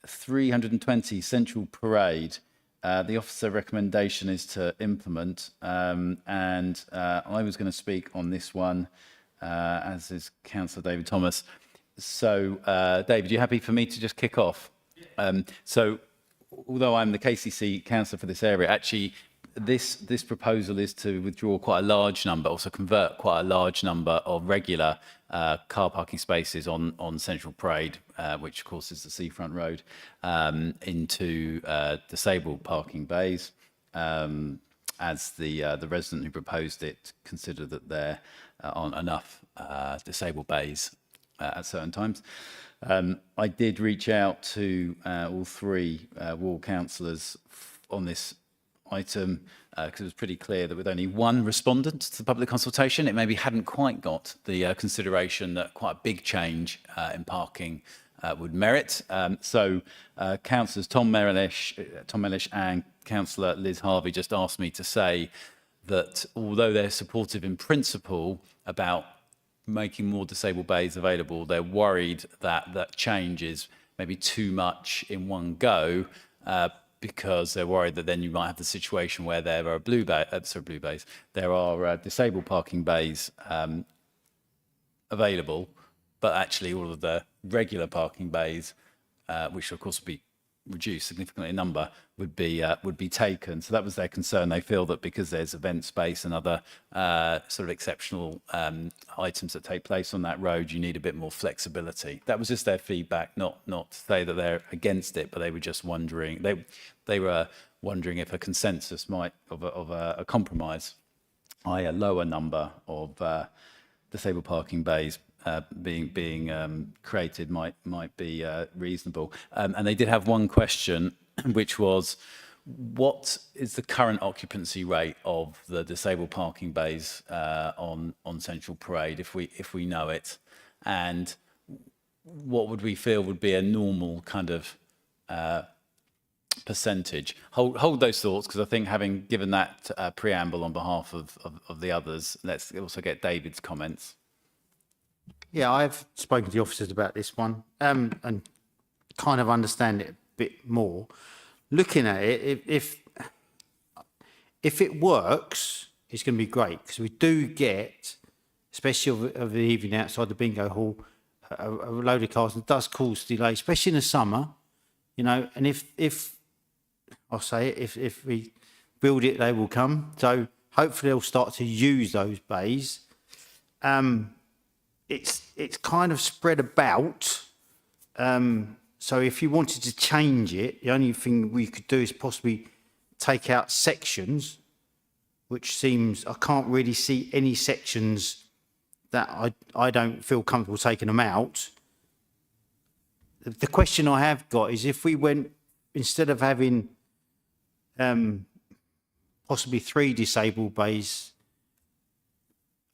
320 Central Parade. The officer recommendation is to implement, and I was going to speak on this one, as is Councillor David Thomas. So, David, you happy for me to just kick off? So, although I'm the KCC councillor for this area, actually, this proposal is to withdraw quite a large number, also convert quite a large number of regular car parking spaces on Central Parade, which of course is the seafront road, into disabled parking bays, as the resident who proposed it considered that there aren't enough disabled bays at certain times. I did reach out to all three ward councillors on this item because it was pretty clear that with only one respondent to the public consultation, it maybe hadn't quite got the consideration that quite a big change in parking would merit. So councillors Tom Mellish and councillor Liz Harvey just asked me to say that although they're supportive in principle about making more disabled bays available, they're worried that that change is maybe too much in one go, because they're worried that then you might have the situation where there are there are disabled parking bays available, but actually all of the regular parking bays, which of course would be reduced significantly in number, would be taken. So that was their concern. They feel that because there's event space and other sort of exceptional items that take place on that road, you need a bit more flexibility. That was just their feedback, not to say that they're against it, but they were just wondering. They were wondering if a consensus of a compromise, i.e. a lower number of disabled parking bays being created might be reasonable. And they did have one question, which was, what is the current occupancy rate of the disabled parking bays on Central Parade, if we know it, and what would we feel would be a normal kind of percentage? Hold those thoughts, because I think having given that preamble on behalf of the others, let's also get David's comments. Yeah, I've spoken to the officers about this one and kind of understand it a bit more. Looking at it, if it works, it's going to be great, because we do get, especially of the evening outside the bingo hall, a load of cars and does cause delay, especially in the summer, you know, and if I'll say it, if we build it, they will come. So hopefully they'll start to use those bays. It's kind of spread about. So if you wanted to change it, the only thing we could do is possibly take out sections, which seems, I can't really see any sections that I don't feel comfortable taking them out. The question I have got is if we went, instead of having possibly 3 disabled bays,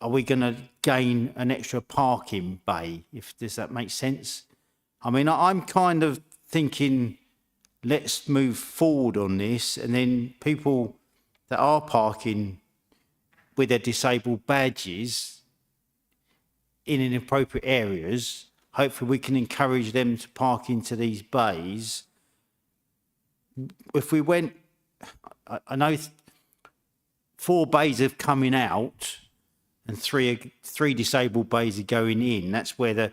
are we going to gain an extra parking bay? Does that make sense? I mean, I'm kind of thinking, let's move forward on this, and then people that are parking with their disabled badges in inappropriate areas, hopefully we can encourage them to park into these bays. If we went, I know 4 bays are coming out and 3 disabled bays are going in. That's where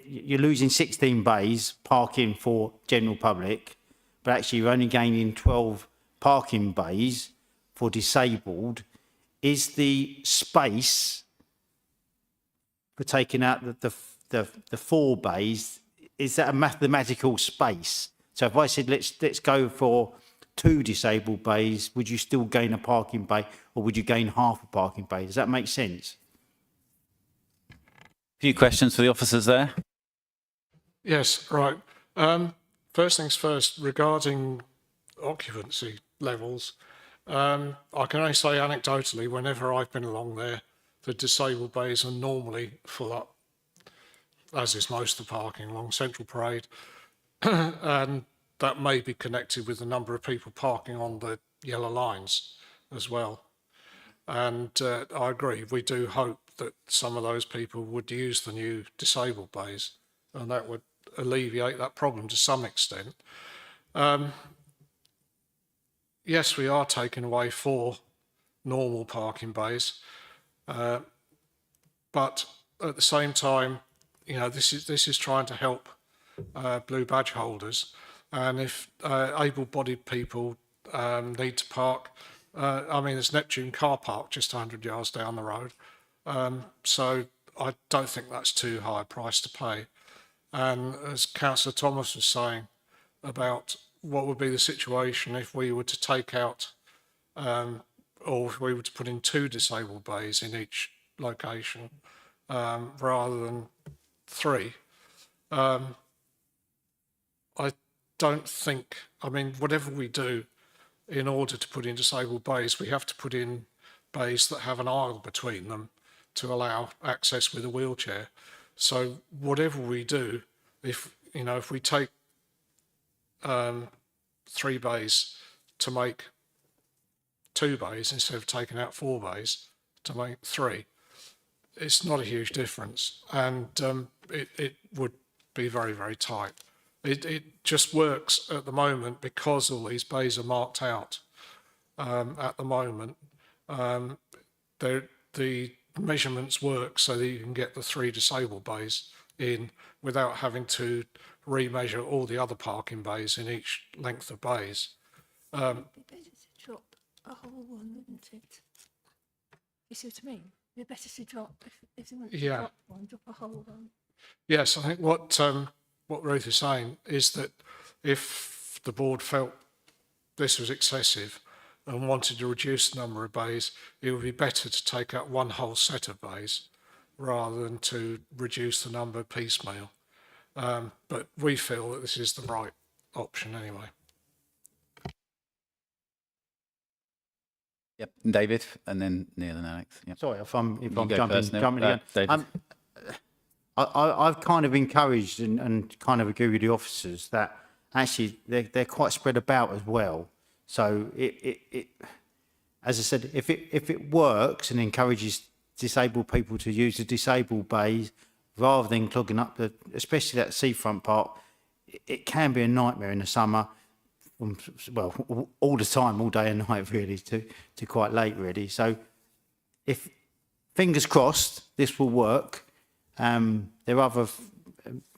you're losing 16 bays parking for general public, but actually you're only gaining 12 parking bays for disabled. Is the space for taking out the 4 bays, is that a mathematical space? So if I said let's go for 2 disabled bays, would you still gain a parking bay, or would you gain half a parking bay? Does that make sense? A few questions for the officers there. Yes, right. First things first, regarding occupancy levels, I can only say anecdotally, whenever I've been along there, the disabled bays are normally full up, as is most of the parking along Central Parade. And that may be connected with the number of people parking on the yellow lines as well. And I agree, we do hope that some of those people would use the new disabled bays, and that would alleviate that problem to some extent. Yes, we are taking away 4 normal parking bays, but at the same time, you know, this is trying to help blue badge holders, and if able-bodied people need to park, I mean, there's Neptune car park just 100 yards down the road, so I don't think that's too high a price to pay. And as Councillor Thomas was saying about what would be the situation if we were to take out, or if we were to put in 2 disabled bays in each location rather than 3. I don't think, I mean, whatever we do, in order to put in disabled bays, we have to put in bays that have an aisle between them to allow access with a wheelchair. So whatever we do, if we take 3 bays to make 2 bays instead of taking out 4 bays to make 3, it's not a huge difference, and it would be very, very tight. It just works at the moment because all these bays are marked out at the moment. The measurements work so that you can get the 3 disabled bays in without having to remeasure all the other parking bays in each length of bays. Better to drop a whole one, wouldn't it? You see what I mean? It'd be better to drop, if they want to drop one, drop a whole one. Yes, I think what Ruth is saying is that if the board felt this was excessive and wanted to reduce the number of bays, it would be better to take out one whole set of bays rather than to reduce the number piecemeal. But we feel that this is the right option anyway. Yep, David, and then Neil and Alex. Yep. Sorry if I'm You go jumping first, Neil. again. David. I've kind of encouraged and kind of agree with the officers that actually they're quite spread about as well. So it as I said, if it works and encourages disabled people to use the disabled bays rather than clogging up especially that seafront part, it can be a nightmare in the summer. Well, all the time, all day and night, really, to quite late, really. So, if fingers crossed, this will work. There are other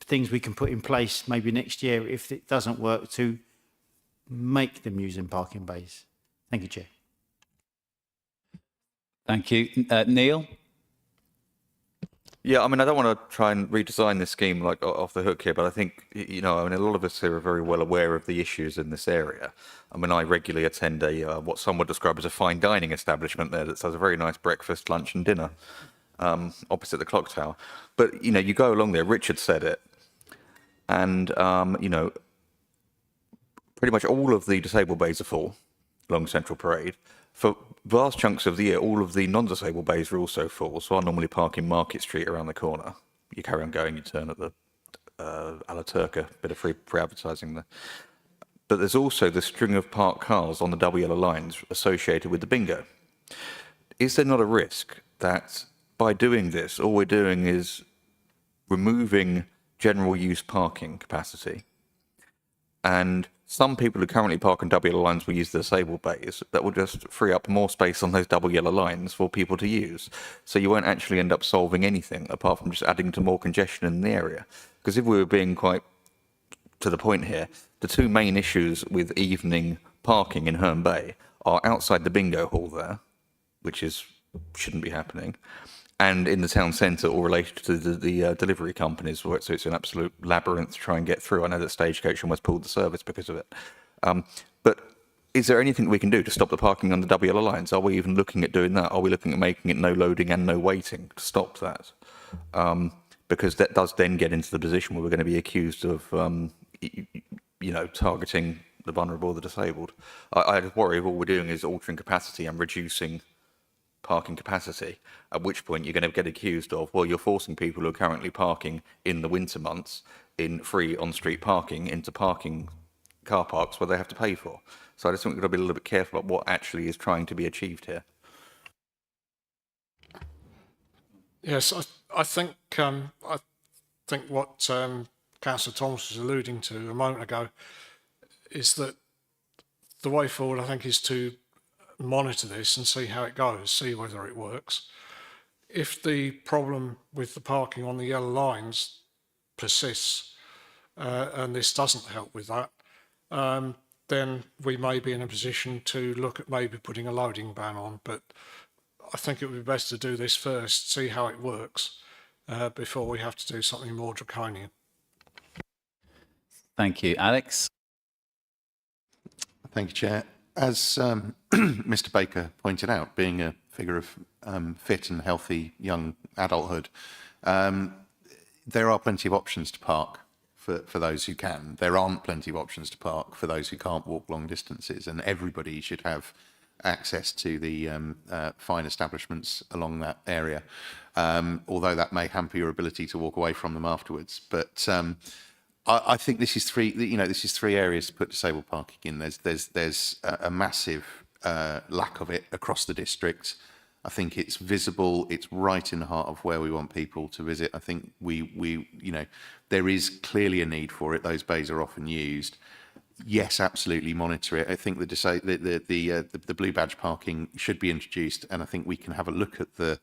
things we can put in place maybe next year if it doesn't work to make them using parking bays. Thank you, Chair. Thank you. Neil? Yeah, I mean, I don't want to try and redesign this scheme like off the hook here, but I think, you know, I mean, a lot of us here are very well aware of the issues in this area. I mean, I regularly attend what some would describe as a fine dining establishment there that does a very nice breakfast, lunch and dinner opposite the clock tower. But, you know, you go along there, Richard said it, and, you know, pretty much all of the disabled bays are full along Central Parade. For vast chunks of the year, all of the non-disabled bays are also full. So I normally park in Market Street around the corner. You carry on going, you turn at the Ala Turca, bit of free advertising there. But there's also the string of parked cars on the double yellow lines associated with the bingo. Is there not a risk that by doing this, all we're doing is removing general use parking capacity, and some people who currently park on double yellow lines will use the disabled bays? That will just free up more space on those double yellow lines for people to use. So you won't actually end up solving anything apart from just adding to more congestion in the area. Because if we were being quite to the point here, the two main issues with evening parking in Herne Bay are outside the bingo hall there, which shouldn't be happening, and in the town centre, or related to the delivery companies, so it's an absolute labyrinth to try and get through. I know that Stagecoach almost pulled the service because of it. But is there anything we can do to stop the parking on the double yellow lines? Are we even looking at doing that? Are we looking at making it no loading and no waiting to stop that? Because that does then get into the position where we're going to be accused of, you know, targeting the vulnerable or the disabled. I worry if all we're doing is altering capacity and reducing parking capacity, at which point you're going to get accused of, well, you're forcing people who are currently parking in the winter months in free on-street parking into parking car parks where they have to pay for. So I just think we've got to be a little bit careful about what actually is trying to be achieved here. Yes, I think what Councillor Thomas was alluding to a moment ago is that the way forward, I think, is to monitor this and see how it goes, see whether it works. If the problem with the parking on the yellow lines persists and this doesn't help with that, then we may be in a position to look at maybe putting a loading ban on. But I think it would be best to do this first, see how it works, before we have to do something more draconian. Thank you. Alex? Thank you, Chair. As Mr. Baker pointed out, being a figure of fit and healthy young adulthood, there are plenty of options to park for those who can. There aren't plenty of options to park for those who can't walk long distances, and everybody should have access to the fine establishments along that area, although that may hamper your ability to walk away from them afterwards. But I think this is three areas to put disabled parking in. There's a massive lack of it across the district. I think it's visible. It's right in the heart of where we want people to visit. I think there is clearly a need for it. Those bays are often used. Yes, absolutely monitor it. I think the blue badge parking should be introduced, and I think we can have a look at the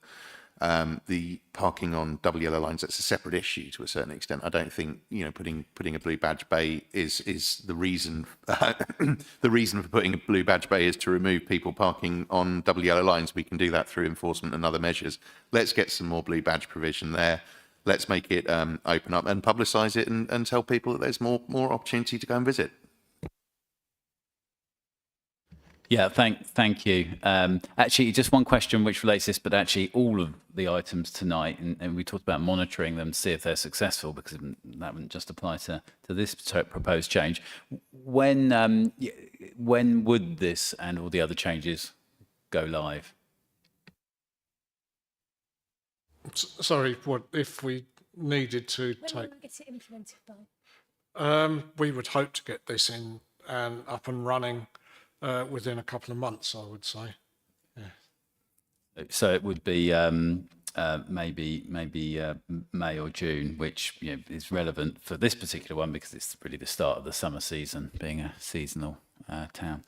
parking on double yellow lines. That's a separate issue to a certain extent. I don't think putting a blue badge bay is the reason. The reason for putting a blue badge bay is to remove people parking on double yellow lines. We can do that through enforcement and other measures. Let's get some more blue badge provision there. Let's make it open up and publicise it and tell people that there's more opportunity to go and visit. Yeah, thank you. Actually, just one question which relates to this, but actually all of the items tonight, and we talked about monitoring them to see if they're successful, because that wouldn't just apply to this proposed change. When would this and all the other changes go live? Sorry, what if we needed to When take? will we get it implemented by? We would hope to get this in and up and running within a couple of months, I would say. Yeah. So it would be maybe May or June, which is relevant for this particular one because it's really the start of the summer season, being a seasonal town.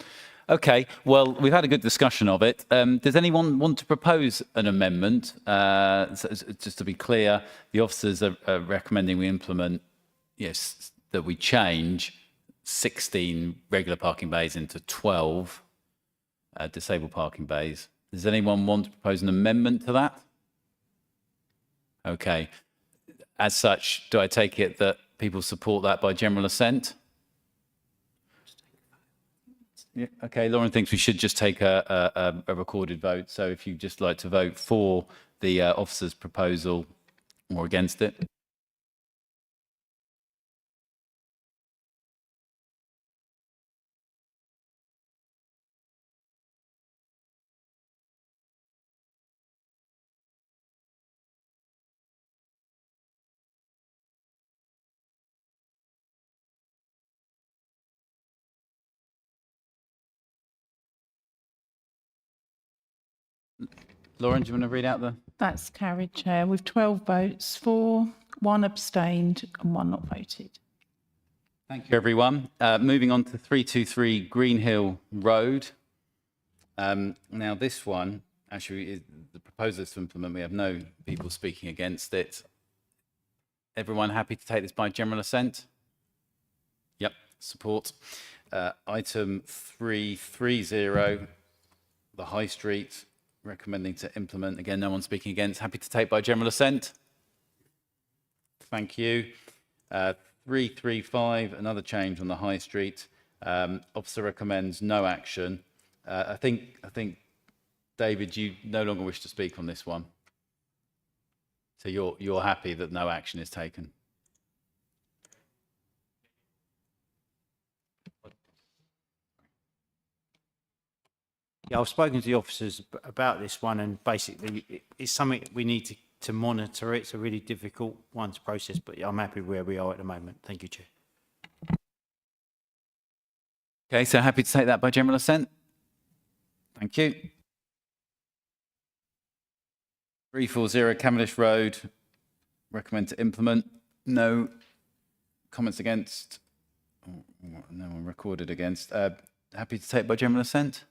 Okay, well, we've had a good discussion of it. Does anyone want to propose an amendment? Just to be clear, the officers are recommending we implement, yes, that we change 16 regular parking bays into 12 disabled parking bays. Does anyone want to propose an amendment to that? Okay. As such, do I take it that people support that by general assent? Yeah, okay, Lauren thinks we should just take a recorded vote. So if you'd just like to vote for the officer's proposal or against it. Lauren, do you want to read out the... That's carried, Chair, with 12 votes for, 1 abstained and 1 not voted. Thank you, everyone. Moving on to 323 Greenhill Road. Now, this one, actually, is the proposal is to implement. We have no people speaking against it. Everyone happy to take this by general assent? Yep, support. Item 330, the High Street, recommending to implement. Again, no one speaking against. Happy to take by general assent? Thank you. 335, another change on the High Street. Officer recommends no action. I think, David, you no longer wish to speak on this one. So you're happy that no action is taken? Yeah, I've spoken to the officers about this one, and basically it's something we need to monitor. It's a really difficult one to process, but I'm happy where we are at the moment. Thank you, Chair. Okay, so happy to take that by general assent? Thank you. 340 Cavendish Road, recommend to implement. No comments against. No one recorded against. Happy to take by general assent?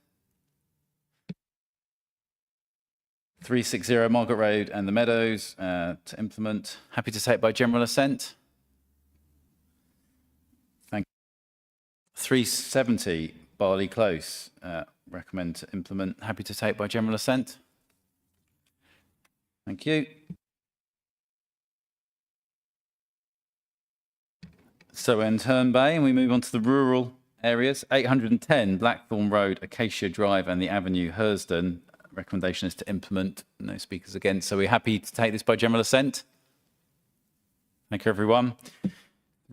360 Margaret Road and the Meadows, to implement. Happy to take by general assent? Thank you. 370 Barley Close, recommend to implement. Happy to take by general assent? Thank you. So end Herne Bay, and we move on to the rural areas. 810 Blackthorn Road, Acacia Drive and the Avenue, Hurston. Recommendation is to implement. No speakers against. So we're happy to take this by general assent? Thank you, everyone.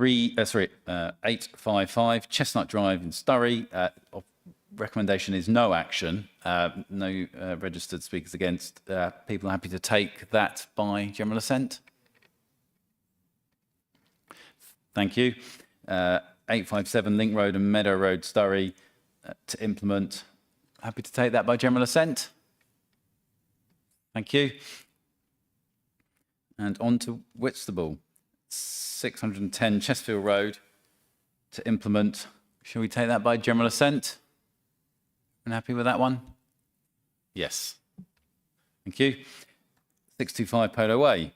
855 Chestnut Drive in Surrey. Recommendation is no action. No registered speakers against. People are happy to take that by general assent? Thank you. 857 Link Road and Meadow Road, Surrey, to implement. Happy to take that by general assent? Thank you. And on to Whitstable. 610 Chesterfield Road, to implement. Shall we take that by general assent? And happy with that one? Yes. Thank you. 625 Polo Way,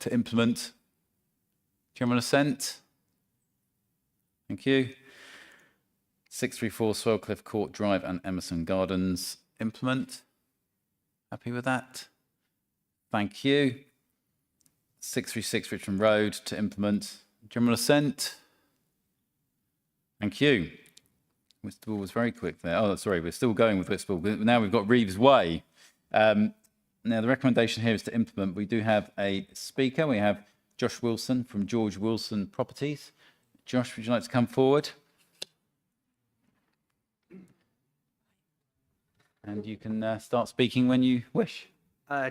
to implement. General assent? Thank you. 634 Swellcliffe Court Drive and Emerson Gardens, implement. Happy with that? Thank you. 636 Richmond Road, to implement. General assent? Thank you. Whitstable was very quick there. Oh, sorry, we're still going with Whitstable. Now we've got Reeves Way. Now, the recommendation here is to implement. We do have a speaker. We have Josh Wilson from George Wilson Properties. Josh, would you like to come forward? And you can start speaking when you wish.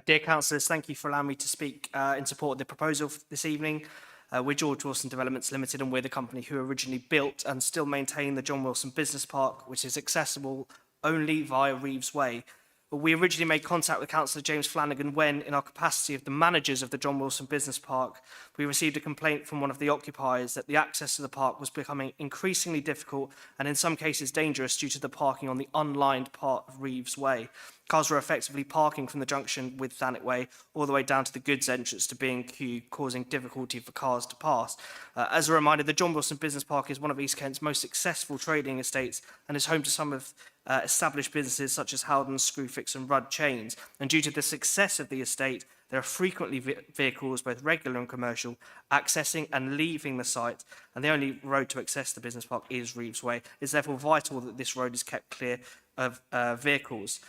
Dear councillors, thank you for allowing me to speak in support of the proposal this evening. We're George Wilson Developments Limited, and we're the company who originally built and still maintain the John Wilson Business Park, which is accessible only via Reeves Way. But we originally made contact with Councillor James Flanagan when, in our capacity of the managers of the John Wilson Business Park, we received a complaint from one of the occupiers that the access to the park was becoming increasingly difficult and in some cases dangerous due to the parking on the unlined part of Reeves Way. Cars were effectively parking from the junction with Thanet Way all the way down to the goods entrance to B&Q, causing difficulty for cars to pass. As a reminder, the John Wilson Business Park is one of East Kent's most successful trading estates and is home to some of established businesses such as Howden's, Screwfix and Rudd Chains. And due to the success of the estate, there are frequently vehicles, both regular and commercial, accessing and leaving the site, and the only road to access the business park is Reeves Way. It's therefore vital that this road is kept clear of vehicles.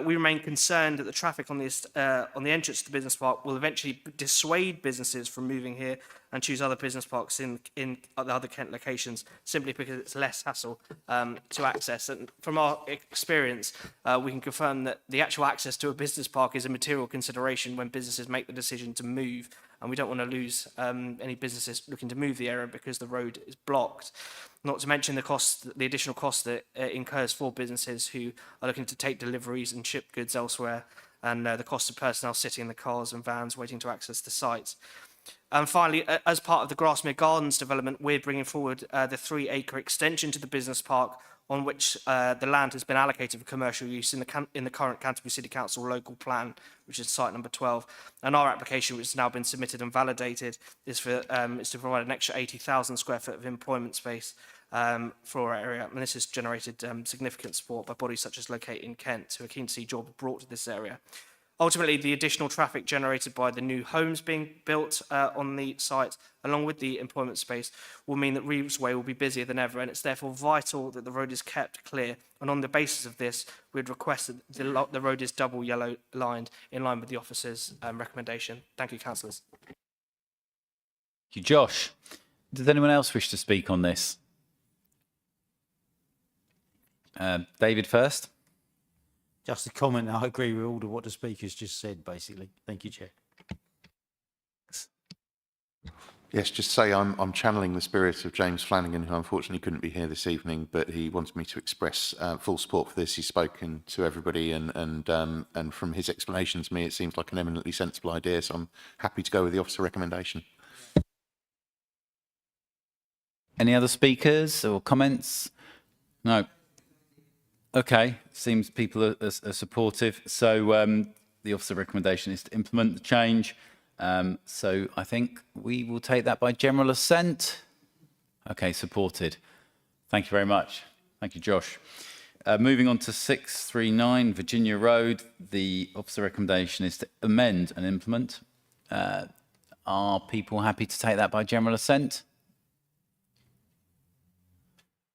We remain concerned that the traffic on the entrance to the business park will eventually dissuade businesses from moving here and choose other business parks in the other Kent locations, simply because it's less hassle to access. And from our experience, we can confirm that the actual access to a business park is a material consideration when businesses make the decision to move. And we don't want to lose any businesses looking to move the area because the road is blocked. Not to mention the additional cost that incurs for businesses who are looking to take deliveries and ship goods elsewhere, and the cost of personnel sitting in the cars and vans waiting to access the sites. And finally, as part of the Grassmere Gardens development, we're bringing forward the 3-acre extension to the business park on which the land has been allocated for commercial use in the current Canterbury City Council local plan, which is site number 12. And our application, which has now been submitted and validated, is to provide an extra 80,000 square foot of employment space for our area. And this has generated significant support by bodies such as Locate in Kent, who are keen to see jobs brought to this area. Ultimately, the additional traffic generated by the new homes being built on the site, along with the employment space, will mean that Reeves Way will be busier than ever, and it's therefore vital that the road is kept clear. And on the basis of this, we'd request that the road is double yellow lined, in line with the officer's recommendation. Thank you, councillors. Thank you, Josh. Does anyone else wish to speak on this? David first. Just a comment. I agree with all of what the speakers just said, basically. Thank you, Chair. Yes, just say I'm channeling the spirit of James Flanagan, who unfortunately couldn't be here this evening, but he wanted me to express full support for this. He's spoken to everybody, and from his explanation to me, it seems like an eminently sensible idea. So I'm happy to go with the officer recommendation. Any other speakers or comments? No. Okay, seems people are supportive. So the officer recommendation is to implement the change. So I think we will take that by general assent. Okay, supported. Thank you very much. Thank you, Josh. Moving on to 639 Virginia Road, the officer recommendation is to amend and implement. Are people happy to take that by general assent?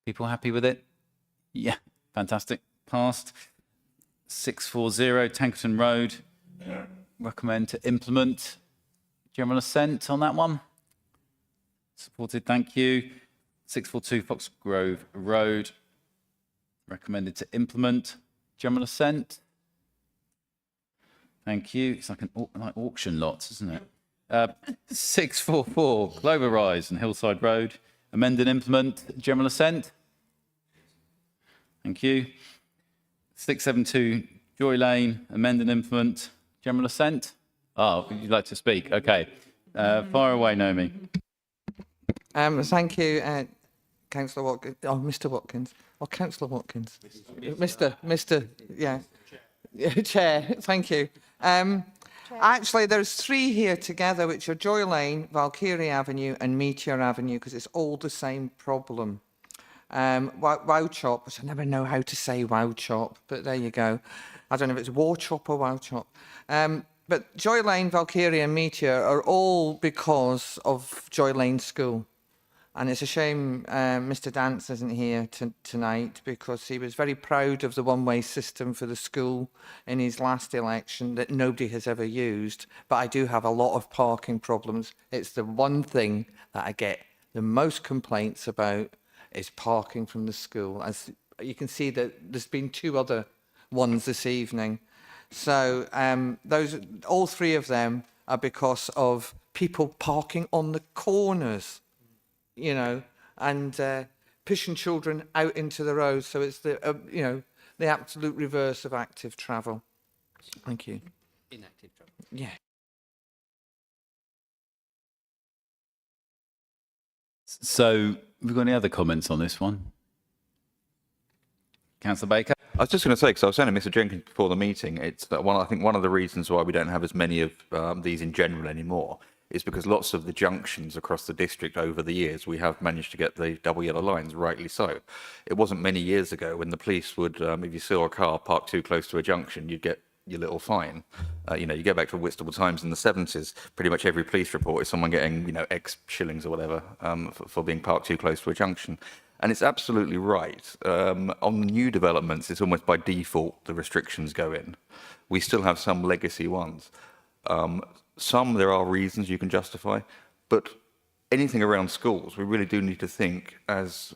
People happy with it? Yeah. Fantastic. Passed. 640 Tankerton Road. Recommend to implement. General assent on that one? Supported, thank you. 642 Foxgrove Road. Recommended to implement. General assent. Thank you. It's like like auction lots, isn't it? 644 Clover Rise and Hillside Road. Amend and implement. General assent. Thank you. 672 Joy Lane, amend and implement. General assent? Oh, would you like to speak? Okay. Fire away, Naomi. Thank you, Councillor Watkins. Oh, Mr. Watkins. Or Councillor Watkins. Mr. Yeah. Chair, thank you. Actually, there's 3 here together, which are Joy Lane, Valkyrie Avenue and Meteor Avenue, because it's all the same problem. Wow Chop, which I never know how to say Wow Chop, but there you go. I don't know if it's War Chop or Wow Chop. But Joy Lane, Valkyrie and Meteor are all because of Joy Lane School. And it's a shame Mr. Dance isn't here tonight, because he was very proud of the one-way system for the school in his last election that nobody has ever used. But I do have a lot of parking problems. It's the one thing that I get the most complaints about is parking from the school. As you can see, that there's been 2 other ones this evening. So all 3 of them are because of people parking on the corners, you know, and pushing children out into the road. So it's the, the absolute reverse of active travel. Thank you. Inactive travel. Yeah. So, have we got any other comments on this one? Councillor Baker? I was just going to say, because I was saying to Mr. Jenkins before the meeting, it's that I think one of the reasons why we don't have as many of these in general anymore is because lots of the junctions across the district over the years, we have managed to get the double yellow lines, rightly so. It wasn't many years ago when the police would, if you saw a car parked too close to a junction, you'd get your little fine. You know, you go back to Whitstable Times in the 70s, pretty much every police report is someone getting, you know, X shillings or whatever for being parked too close to a junction. And it's absolutely right. On new developments, it's almost by default the restrictions go in. We still have some legacy ones. Some there are reasons you can justify, but anything around schools, we really do need to think, as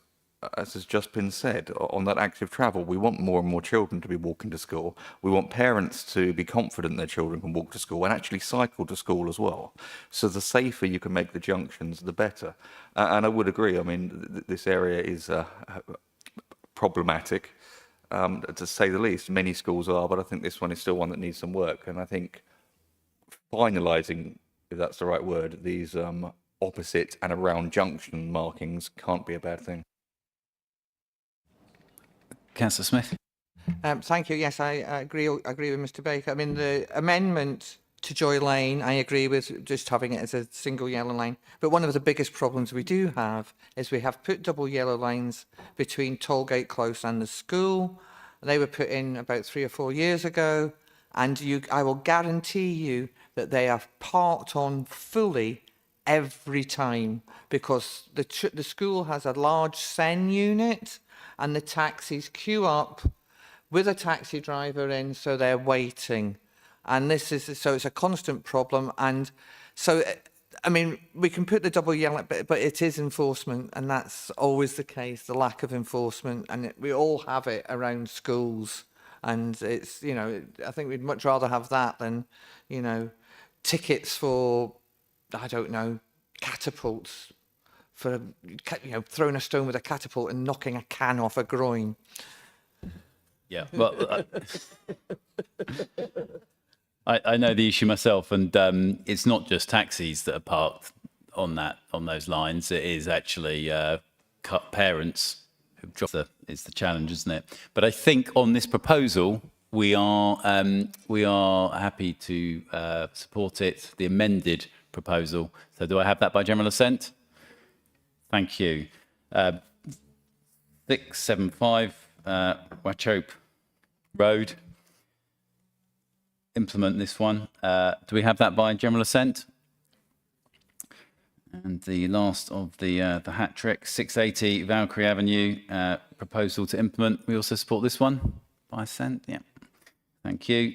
has just been said, on that active travel. We want more and more children to be walking to school. We want parents to be confident their children can walk to school and actually cycle to school as well. So the safer you can make the junctions, the better. And I would agree, I mean, this area is problematic, to say the least. Many schools are, but I think this one is still one that needs some work. And I think finalising, if that's the right word, these opposite and around junction markings can't be a bad thing. Councillor Smith? Thank you. Yes, I agree with Mr. Baker. I mean, the amendment to Joy Lane, I agree with just having it as a single yellow line. But one of the biggest problems we do have is we have put double yellow lines between Tollgate Close and the school. They were put in about 3 or 4 years ago. And I will guarantee you that they are parked on fully every time, because the school has a large SEN unit and the taxis queue up with a taxi driver in, so they're waiting. And so it's a constant problem. And so, I mean, we can put the double yellow, but it is enforcement, and that's always the case, the lack of enforcement. And we all have it around schools. And it's, you know, I think we'd much rather have that than, you know, tickets for, I don't know, catapults, for, you know, throwing a stone with a catapult and knocking a can off a groin. Yeah, well, I know the issue myself, and it's not just taxis that are parked on those lines. It is actually parents who drop is the challenge, isn't it? But I think on this proposal, we are happy to support it, the amended proposal. So do I have that by general assent? Thank you. 675 Wauchope Road. Implement this one. Do we have that by general assent? And the last of the hat trick, 680 Valkyrie Avenue, proposal to implement. We also support this one by assent. Yeah. Thank you.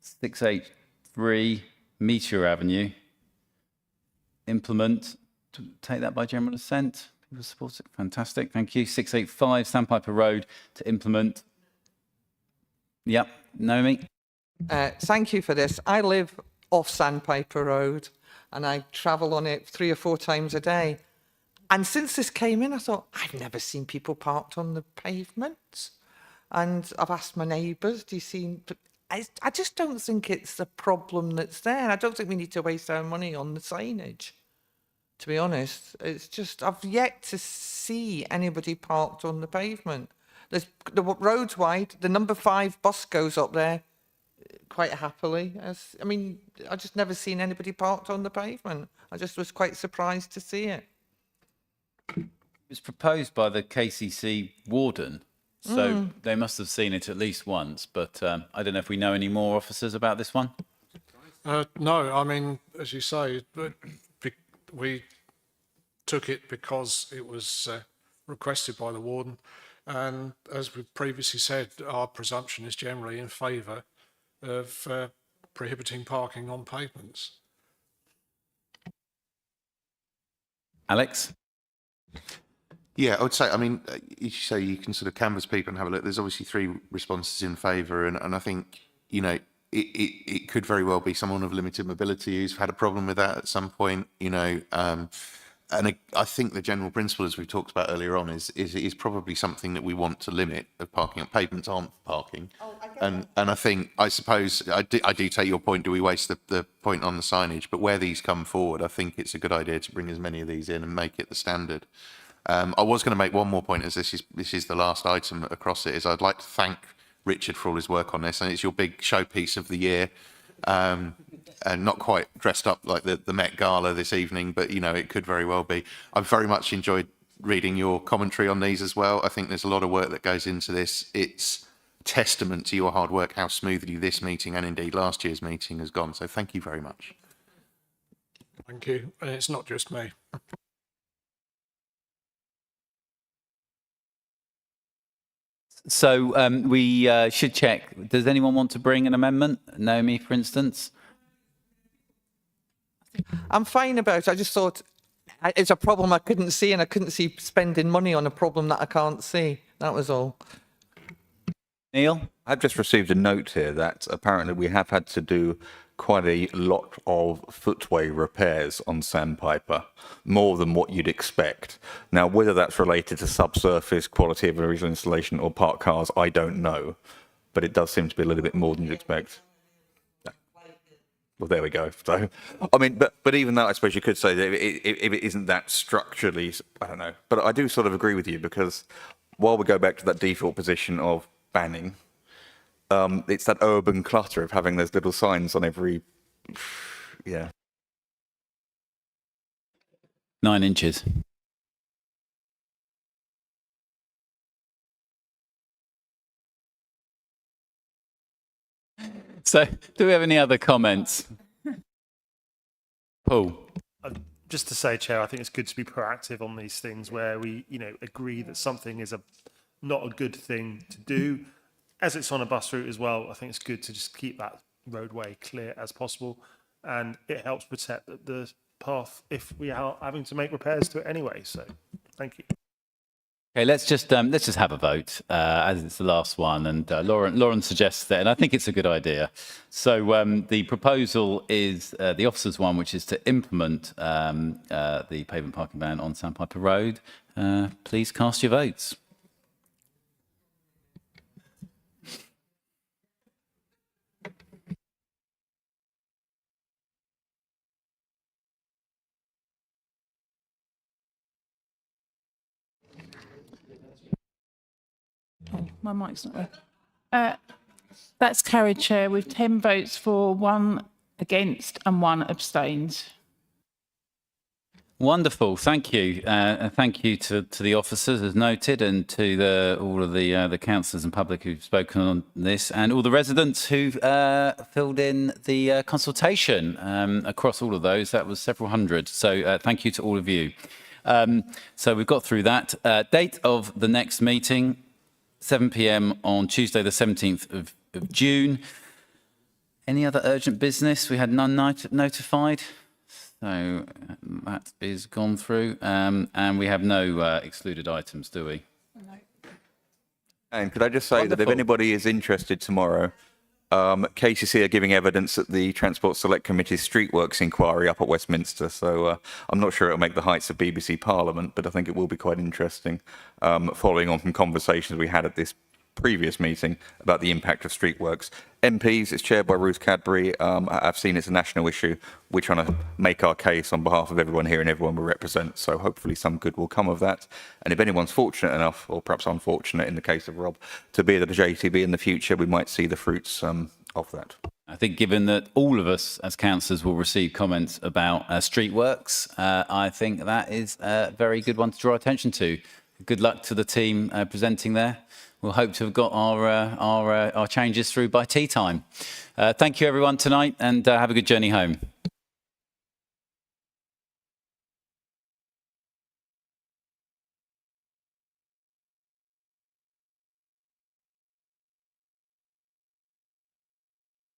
683 Meteor Avenue. Implement. To take that by general assent. People support it. Fantastic. Thank you. 685 Sandpiper Road to implement. Yep. Naomi? Thank you for this. I live off Sandpiper Road and I travel on it 3 or 4 times a day. And since this came in, I thought, I've never seen people parked on the pavement. And I've asked my neighbours, do you see... I just don't think it's the problem that's there. I don't think we need to waste our money on the signage, to be honest. It's just, I've yet to see anybody parked on the pavement. The road's wide. The number 5 bus goes up there quite happily. I mean, I just never seen anybody parked on the pavement. I just was quite surprised to see it. It was proposed by the KCC warden, so they must have seen it at least once, but I don't know if we know any more officers about this one. No, I mean, as you say, we took it because it was requested by the warden, and as we previously said, our presumption is generally in favour of prohibiting parking on pavements. Alex? Yeah, I would say, I mean, you say you can sort of canvass people and have a look. There's obviously 3 responses in favour, and I think, you know, it could very well be someone of limited mobility who's had a problem with that at some point, you know, I think the general principle, as we talked about earlier on, is probably something that we want to limit. Of parking on pavements aren't for parking, and I suppose I do take your point. Do we waste the point on the signage? But where these come forward, I think it's a good idea to bring as many of these in and make it the standard. I was going to make one more point, as this is the last item across it. Is I'd like to thank Richard for all his work on this, and it's your big showpiece of the year. And not quite dressed up like the Met Gala this evening, but you know, it could very well be. I've very much enjoyed reading your commentary on these as well. I think there's a lot of work that goes into this. It's testament to your hard work how smoothly this meeting and indeed last year's meeting has gone. So thank you very much. Thank you. And it's not just me. So we should check. Does anyone want to bring an amendment? Naomi, for instance? I'm fine about it. I just thought it's a problem I couldn't see, and I couldn't see spending money on a problem that I can't see. That was all. Neil? I've just received a note here that apparently we have had to do quite a lot of footway repairs on Sandpiper, more than what you'd expect. Now, whether that's related to subsurface, quality of original installation or parked cars, I don't know. But it does seem to be a little bit more than you'd expect. Well, there we go. So, I mean, but even that, I suppose you could say that if it isn't that structurally, I don't know. But I do sort of agree with you, because while we go back to that default position of banning, it's that urban clutter of having those little signs on every, yeah. 9 inches. So, do we have any other comments? Paul? Just to say, Chair, I think it's good to be proactive on these things where we, agree that something is not a good thing to do. As it's on a bus route as well, I think it's good to just keep that roadway clear as possible, and it helps protect the path if we are having to make repairs to it anyway. So, thank you. Okay, let's just have a vote as it's the last one, and Lauren suggests that, and I think it's a good idea. So the proposal is the officer's one, which is to implement the pavement parking ban on Sandpiper Road. Please cast your votes. Oh, my mic's not working. That's carried, Chair, with 10 votes for, 1 against and 1 abstained. Wonderful, thank you. And thank you to the officers, as noted, and to all of the councillors and public who've spoken on this, and all the residents who filled in the consultation across all of those. That was several hundred. So thank you to all of you. So we've got through that. Date of the next meeting, 7 p.m. on Tuesday, the 17th of June. Any other urgent business? We had none notified. So that is gone through. And we have no excluded items, do we? No. And could I just say that if anybody is interested tomorrow, KCC are giving evidence at the Transport Select Committee's Streetworks inquiry up at Westminster. So I'm not sure it'll make the heights of BBC Parliament, but I think it will be quite interesting, following on from conversations we had at this previous meeting about the impact of streetworks. MPs, it's chaired by Ruth Cadbury. I've seen it's a national issue. We're trying to make our case on behalf of everyone here and everyone we represent. So hopefully some good will come of that. And if anyone's fortunate enough, or perhaps unfortunate in the case of Rob, to be at the JTB in the future, we might see the fruits of that. I think given that all of us as councillors will receive comments about streetworks, I think that is a very good one to draw attention to. Good luck to the team presenting there. We'll hope to have got our changes through by tea time. Thank you everyone tonight, and have a good journey home.